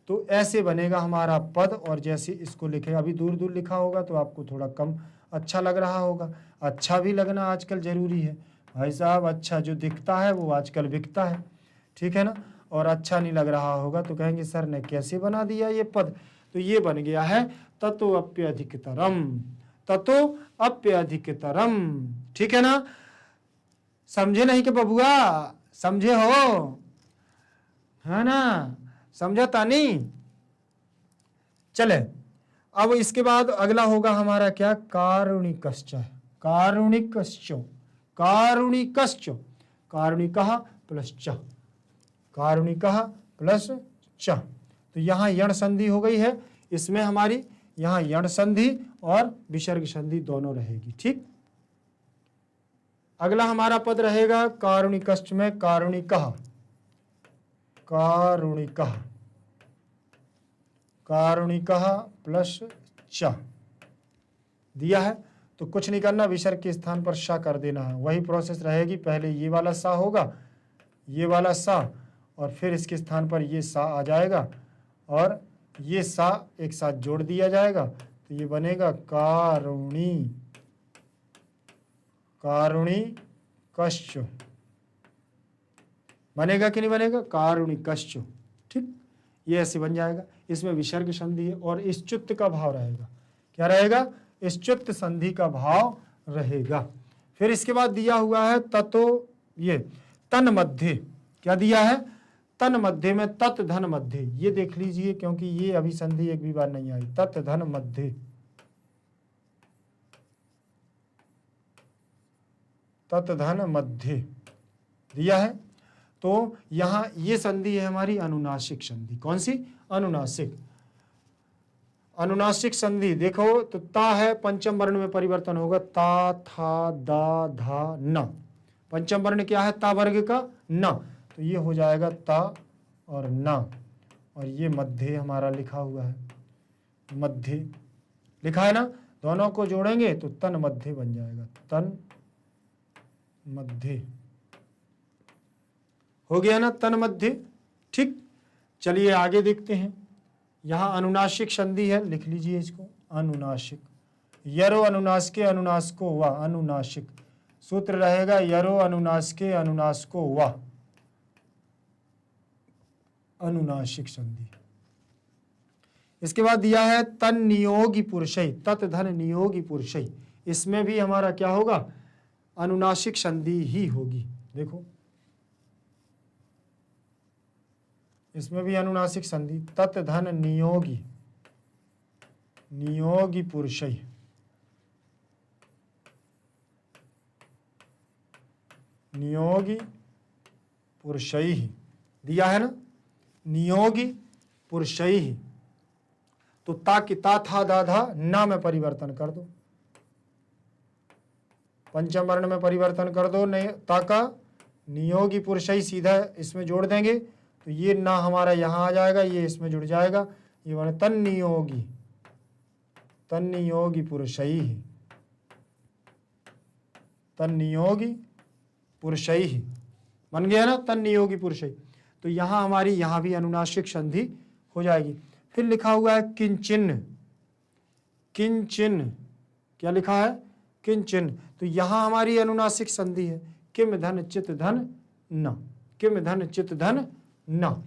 तो ऐसे बनेगा हमारा पद। और जैसे इसको लिखे, अभी दूर दूर लिखा होगा तो आपको थोड़ा कम अच्छा लग रहा होगा। अच्छा भी लगना आजकल जरूरी है भाई साहब, अच्छा जो दिखता है वो आजकल बिकता है, ठीक है ना। और अच्छा नहीं लग रहा होगा तो कहेंगे सर ने कैसे बना दिया ये पद। तो ये बन गया है ततो अप्यधिकतरम, ततो अप्यधिकतरम, ठीक है ना। समझे नहीं कि बबुआ, समझे हो, है ना, समझा तानी। चले, अब इसके बाद अगला होगा हमारा क्या, कारुणिकश्च। कारुणिकश्च, कारुणिकश्च, कारुणिकः प्लस च, कारुणिकः प्लस च। तो यहाँ यण संधि हो गई है, इसमें हमारी यहाँ यण संधि और विसर्ग संधि दोनों रहेगी, ठीक। अगला हमारा पद रहेगा कारुणिकश्च में कारुणिकः, कारुणिकः, कारुणिकः प्लस च दिया है। तो कुछ नहीं करना, विसर्ग के स्थान पर सा कर देना है, वही प्रोसेस रहेगी। पहले ये वाला सा होगा, ये वाला सा, और फिर इसके स्थान पर ये सा आ जाएगा, और ये सा एक साथ जोड़ दिया जाएगा, तो ये बनेगा कारुणी, कारुणिकश्च। बनेगा कि नहीं बनेगा, कारुणिकश्च, ठीक। ये ऐसे बन जाएगा। इसमें विसर्ग संधि है और इश्चुत्त का भाव रहेगा। क्या रहेगा, इश्चुत्त संधि का भाव रहेगा। फिर इसके बाद दिया हुआ है ततो, ये तन मध्य, क्या दिया है, तन मध्य में तत् धन मध्य, ये देख लीजिए क्योंकि ये अभी संधि एक भी बार नहीं आई। तत् धन मध्य, तत् धन मध्य दिया है। तो यहां ये संधि है हमारी अनुनासिक संधि। कौन सी, अनुनासिक। अनुनासिक संधि देखो तो ता है, पंचम वर्ण में परिवर्तन होगा, ता था दा धा न। पंचम वर्ण क्या है, ता वर्ग का न, तो ये हो जाएगा ता और न, और ये मध्य हमारा लिखा हुआ है, मध्य लिखा है ना। दोनों को जोड़ेंगे तो तन मध्य बन जाएगा, तन मध्य हो गया ना, तन मध्य, ठीक। चलिए आगे देखते हैं। यहाँ अनुनासिक संधि है, लिख लीजिए इसको, अनुनासिक। यरो अनुनास के अनुनास को वा, अनुनासिक। सूत्र रहेगा यरो अनुनास के अनुनास को वा, अनुनासिक संधि। इसके बाद दिया है तन नियोगी पुरुषई, तत् धन नियोगी पुरुषई। इसमें भी हमारा क्या होगा, अनुनासिक संधि ही होगी। देखो इसमें भी अनुनासिक संधि, तत् धन नियोगी, नियोगी पुरुषई, नियोगी पुरुषई दिया है ना, नियोगी पुरुषई। तो ता की ता था दा धा ना में परिवर्तन कर दो, पंचम वर्ण में परिवर्तन कर दो, नहीं ता का नियोगी पुरुषई सीधा इसमें जोड़ देंगे तो ये ना हमारा यहाँ आ जाएगा, ये इसमें जुड़ जाएगा, ये बने तन नियोगी, तन नियोगी पुरुषई, तन नियोगी पुरुषई बन गया ना, तन नियोगी पुरुषई। तो यहाँ हमारी यहाँ भी अनुनासिक संधि हो जाएगी। फिर लिखा हुआ है किंचिन, किंचिन क्या लिखा है, किंचिन। तो यहाँ हमारी अनुनासिक संधि है, किम धन चित धन न, किम धन चित धन न।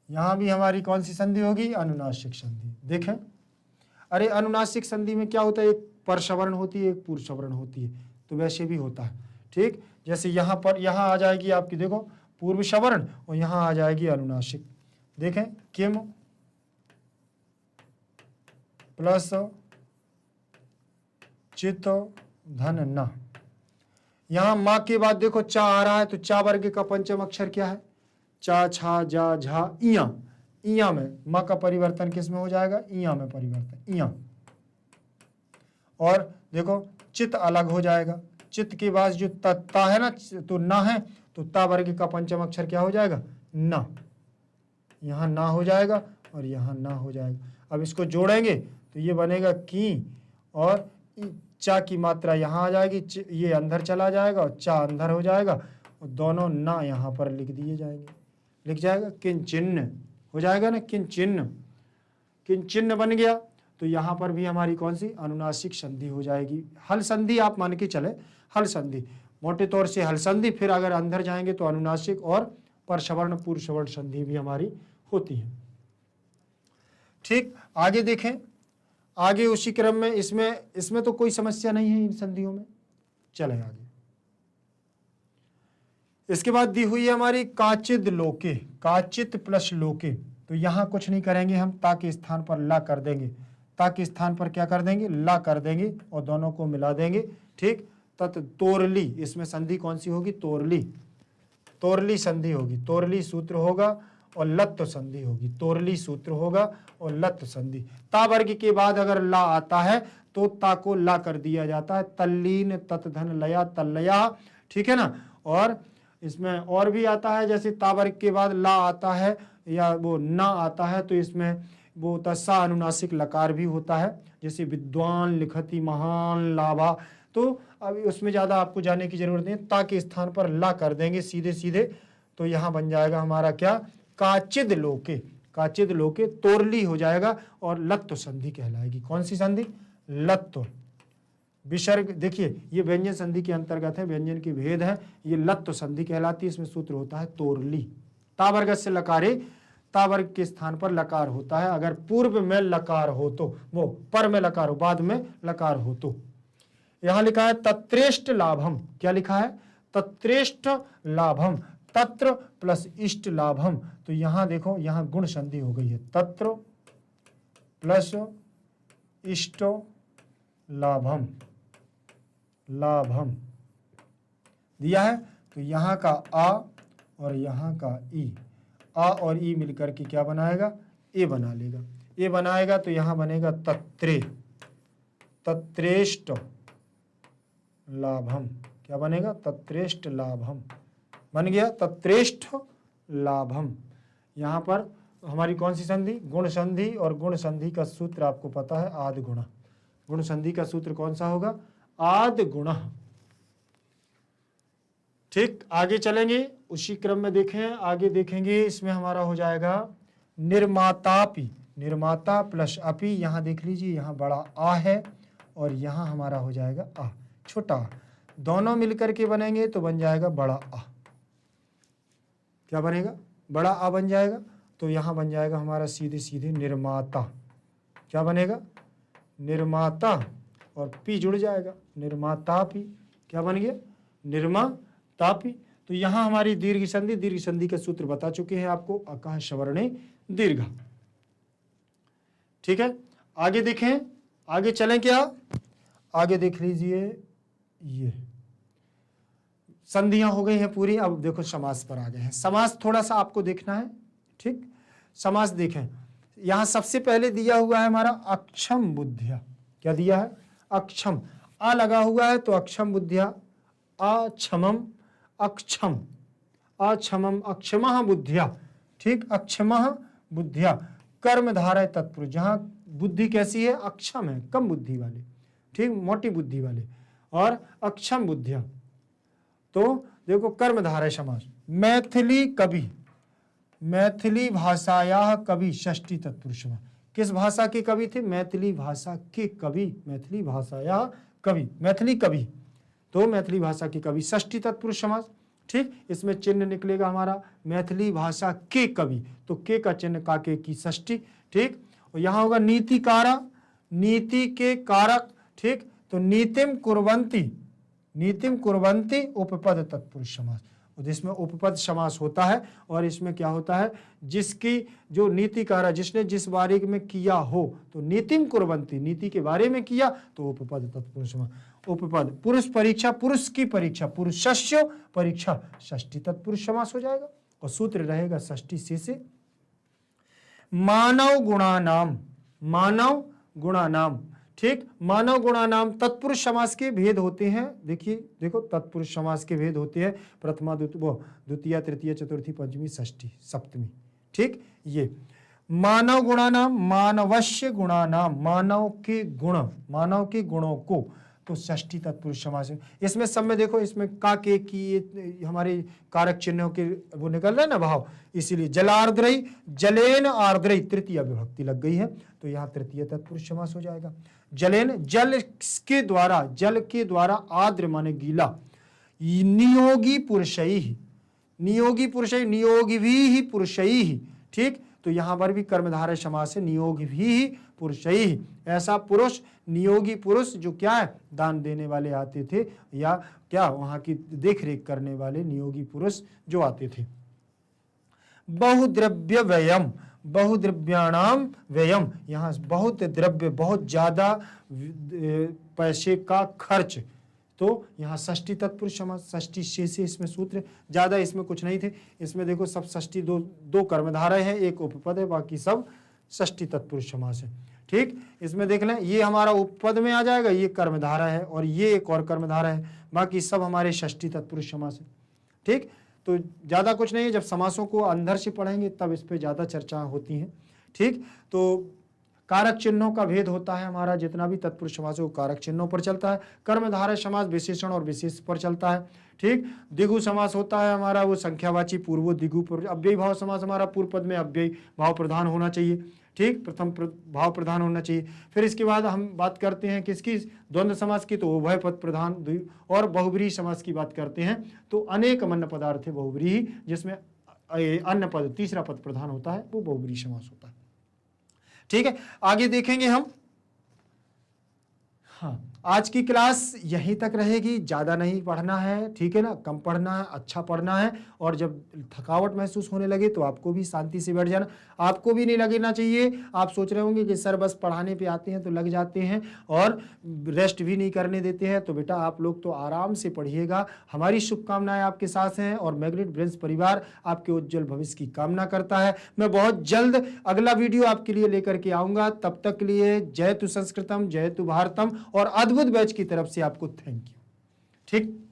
यहाँ भी हमारी कौन सी संधि होगी, अनुनासिक संधि। देखें, अरे अनुनासिक संधि में क्या होता है, एक परसवर्ण होती है, एक पूर्वसवर्ण होती है, तो वैसे भी होता है, ठीक। जैसे यहाँ पर, यहाँ आ जाएगी आपकी, देखो पूर्व सवर्ण, और यहाँ आ जाएगी अनुनासिक। देखें, किम प्लस चित धन न। यहां माँ के बाद देखो चा आ रहा है, तो चा वर्ग का पंचम अक्षर क्या है? चा छा जा झा इया। इया में माँ का परिवर्तन किस में हो जाएगा? इया में परिवर्तन, इया। और देखो चित अलग हो जाएगा, चित के बाद जो ता है ना, तो ना है, तो ता वर्ग का पंचम अक्षर क्या हो जाएगा? ना। यहाँ ना हो जाएगा और यहाँ ना हो जाएगा। अब इसको जोड़ेंगे तो ये बनेगा की, और चा की मात्रा यहाँ आ जाएगी, ये अंदर चला जाएगा और चा अंदर हो जाएगा, और दोनों ना यहाँ पर लिख दिए जाएंगे। लिख जाएगा किंचिन्न हो जाएगा ना, किंचिन्न। किंचिन्न बन गया तो यहाँ पर भी हमारी कौन सी? अनुनासिक संधि हो जाएगी। हल संधि आप मान के चले, हल संधि मोटे तौर से हल संधि, फिर अगर अंदर जाएंगे तो अनुनासिक और परसवर्ण पूर्वसवर्ण संधि भी हमारी होती है। ठीक, आगे देखें, आगे उसी क्रम में इसमें तो कोई समस्या नहीं है इन संधियों में। चले आगे, इसके बाद दी हुई है हमारी काचिद लोके, काचित प्लस लोके। तो यहां कुछ नहीं करेंगे हम, ता के स्थान पर ला कर देंगे, ता के स्थान पर क्या कर देंगे? ला कर देंगे और दोनों को मिला देंगे। ठीक, तत् तोरली, इसमें संधि कौन सी होगी? तोरली, तोरली संधि होगी, तोरली सूत्र होगा और लत्त संधि होगी, तोरली सूत्र होगा और लत्त संधि। ता वर्ग के बाद अगर ला आता है तो ता को ला कर दिया जाता है, तल्लीन तत्धन लया तल्लया। ठीक है ना। और इसमें और भी आता है, जैसे ता वर्ग के बाद ला आता है या वो ना आता है तो इसमें वो तस्सा अनुनासिक लकार भी होता है, जैसे विद्वान लिखति महान लाभा। तो अभी उसमें ज़्यादा आपको जाने की जरूरत नहीं है, ता के स्थान पर ला कर देंगे सीधे सीधे, तो यहाँ बन जाएगा हमारा क्या? काचिद लोके, काचिद लोके तोरली हो जाएगा और लत्त संधि कहलाएगी। कौन सी संधि? लत्त। विसर्ग देखिए, ये व्यंजन संधि के अंतर्गत है, व्यंजन की भेद है, ये लत्त संधि कहलाती है। इसमें सूत्र होता है तोरली। ता वर्ग से लकारे, ता वर्ग के स्थान पर लकार होता है। अगर पूर्व में लकार हो तो, वो पर में लकार हो, बाद में लकार हो तो। यहां लिखा है तत्रेष्ट लाभम। क्या लिखा है? तत्रेष्ट लाभम, तत्र प्लस इष्ट लाभम। तो यहां देखो, यहां गुण संधि हो गई है, तत्र प्लस इष्ट लाभम, लाभम दिया है। तो यहाँ का आ और यहाँ का ई, आ और ई मिलकर के क्या बनाएगा? ए बना लेगा। ए बनाएगा तो यहाँ बनेगा तत्रे, तत्रेष्ट लाभम। क्या बनेगा? तत्रेष्ट लाभम बन गया, तत्रेष्ट लाभम। यहाँ पर हमारी कौन सी संधि? गुण संधि। और गुण संधि का सूत्र आपको पता है, आद गुणा। गुण संधि का सूत्र कौन सा होगा? आद गुणा। ठीक, आगे चलेंगे उसी क्रम में देखें, आगे देखेंगे। इसमें हमारा हो जाएगा निर्मातापि, निर्माता प्लस अपि। यहाँ देख लीजिए, यहाँ बड़ा आ है और यहाँ हमारा हो जाएगा आ, छोटा आ। दोनों मिलकर के बनेंगे तो बन जाएगा बड़ा आ। क्या बनेगा? बड़ा आ बन जाएगा। तो यहाँ बन जाएगा हमारा सीधे सीधे निर्माता। क्या बनेगा? निर्माता, और पी जुड़ जाएगा, निर्मातापि। क्या बन गया? निर्मातापि। तो यहाँ हमारी दीर्घ संधि, दीर्घ संधि का सूत्र बता चुके हैं आपको, अकः सवर्णे दीर्घ। ठीक है, आगे देखें, आगे चलें क्या? आगे देख लीजिए, ये संधियां हो गई हैं पूरी। अब देखो समास पर आ गए हैं। समास थोड़ा सा आपको देखना है। ठीक, समास देखें, यहां सबसे पहले दिया हुआ है हमारा अक्षम बुद्धिया। क्या दिया है? अक्षम। आ लगा हुआ है तो अक्षम बुद्धिया, अक्षमम अक्षम, अक्षमम अक्षमः बुद्धिया। ठीक, अक्षमः बुद्धिया, कर्मधारय तत्पुरुष। जहां बुद्धि कैसी है? अक्षम है, कम बुद्धि वाले। ठीक, मोटी बुद्धि वाले। और अक्षम बुद्धिया, तो देखो कर्मधारय समास। मैथिली कवि, मैथिली भाषाया कवि षष्ठी तत्पुरुष। किस भाषा के कवि थे? मैथिली भाषा के कवि, मैथिली भाषाया कवि, मैथिली कवि, तो मैथिली भाषा के कवि, षष्ठी तत्पुरुष समास। ठीक, इसमें चिन्ह निकलेगा हमारा मैथिली भाषा के कवि, तो के का चिन्ह काके की षष्ठी। ठीक, और यहाँ होगा नीतिकारा, नीति के कारक। ठीक, तो नीतिम कुर्वन्ति, नीतिम कुर्वन्ति उपपद तत्पुरुष समास। जिसमें उपपद समास होता है, और इसमें क्या होता है, जिसकी जो नीतिकार, जिसने जिस बारे में किया हो, तो नीतिम कुर्वन्ति, नीति के बारे में किया तो उपपद तत्पुरुष समास। उपपद पुरुष परीक्षा, पुरुष की परीक्षा, पुरुषस्य परीक्षा, षष्ठी तत्पुरुष समास हो जाएगा। और सूत्र रहेगा षष्ठी से मानव गुणानाम, मानव गुणानाम, ठीक। मानव गुणानाम तत्पुरुष समास के भेद होते हैं। देखिए, देखो तत्पुरुष समास के भेद होते हैं, प्रथमा, द्वितीय, तृतीय, चतुर्थी, पंचमी, षष्ठी, सप्तमी, ठीक। ये मानव गुणानाम, मानवस्य गुणानाम, मानव के गुण, मानव के गुणों को, तो षष्ठी तत्पुरुष समास है। इसमें सब में देखो, इसमें का के की हमारे कारक चिन्हों के वो निकल रहे हैं ना भाव, इसीलिए जलार्द्रई, जलेन आर्द्रई, तृतीय विभक्ति लग गई है, तो यहाँ तृतीय तत्पुरुष समास हो जाएगा। जलेन, जल के द्वारा, जल के द्वारा, आर्द्र माने गीला, नियोगी पुरुषई, नियोगी पुरुषई, नियोगी भी पुरुषई, ठीक। तो यहाँ पर भी कर्मधारय समास है, नियोगी भी पुरुषई, ऐसा पुरुष, नियोगी पुरुष जो क्या है, दान देने वाले आते थे, या क्या वहां की देख रेख करने वाले नियोगी पुरुष जो आते थे। बहुद्रव्य व्ययम, बहुद्रव्याणाम व्ययम, यहाँ बहुत द्रव्य, बहुत ज्यादा पैसे का खर्च, तो यहाँ षष्ठी तत्पुरुष समास, षष्ठी से इसमें सूत्र, ज्यादा इसमें कुछ नहीं थे। इसमें देखो सब षष्ठी, दो कर्मधारय है, एक उपपद है, बाकी सब षष्ठी तत्पुरुष समास है, ठीक। इसमें देख लें, ये हमारा उपपद में आ जाएगा, ये कर्मधारा है, और ये एक और कर्मधारा है, बाकी सब हमारे षष्ठी तत्पुरुष समास है, ठीक। तो ज्यादा कुछ नहीं है, जब समासों को अंदर से पढ़ेंगे तब इस पे ज्यादा चर्चा होती है, ठीक। तो कारक चिन्हों का भेद होता है हमारा, जितना भी तत्पुरुष समास है वो कारक चिन्हों पर चलता है। कर्मधारय समास विशेषण और विशेष पर चलता है, ठीक। द्विगु समास होता है हमारा, वो संख्यावाची पूर्व द्विगु पर। अव्ययी भाव समास हमारा पूर्व पद में अव्ययी भाव प्रधान होना चाहिए, ठीक, प्रथम भाव प्रधान होना चाहिए। फिर इसके बाद हम बात करते हैं किसकी, द्वंद्व समास की, तो उभय पद प्रधान। और बहुब्रीहि समास की बात करते हैं तो अनेक अन्न पदार्थ है बहुब्रीहि, जिसमें अन्न पद तीसरा पद प्रधान होता है, वो बहुब्रीहि समास होता है, ठीक है। आगे देखेंगे हम। हाँ, आज की क्लास यहीं तक रहेगी, ज़्यादा नहीं पढ़ना है, ठीक है ना, कम पढ़ना है, अच्छा पढ़ना है। और जब थकावट महसूस होने लगे तो आपको भी शांति से बैठ जाना, आपको भी नहीं लगना चाहिए। आप सोच रहे होंगे कि सर बस पढ़ाने पे आते हैं तो लग जाते हैं और रेस्ट भी नहीं करने देते हैं, तो बेटा आप लोग तो आराम से पढ़िएगा। हमारी शुभकामनाएं आपके साथ हैं और मैग्नेट ब्रेन्स परिवार आपके उज्जवल भविष्य की कामना करता है। मैं बहुत जल्द अगला वीडियो आपके लिए लेकर के आऊँगा, तब तक के लिए जय तु संस्कृतम, जय तु भारतम, और अद्भुत बैच की तरफ से आपको थैंक यू, ठीक।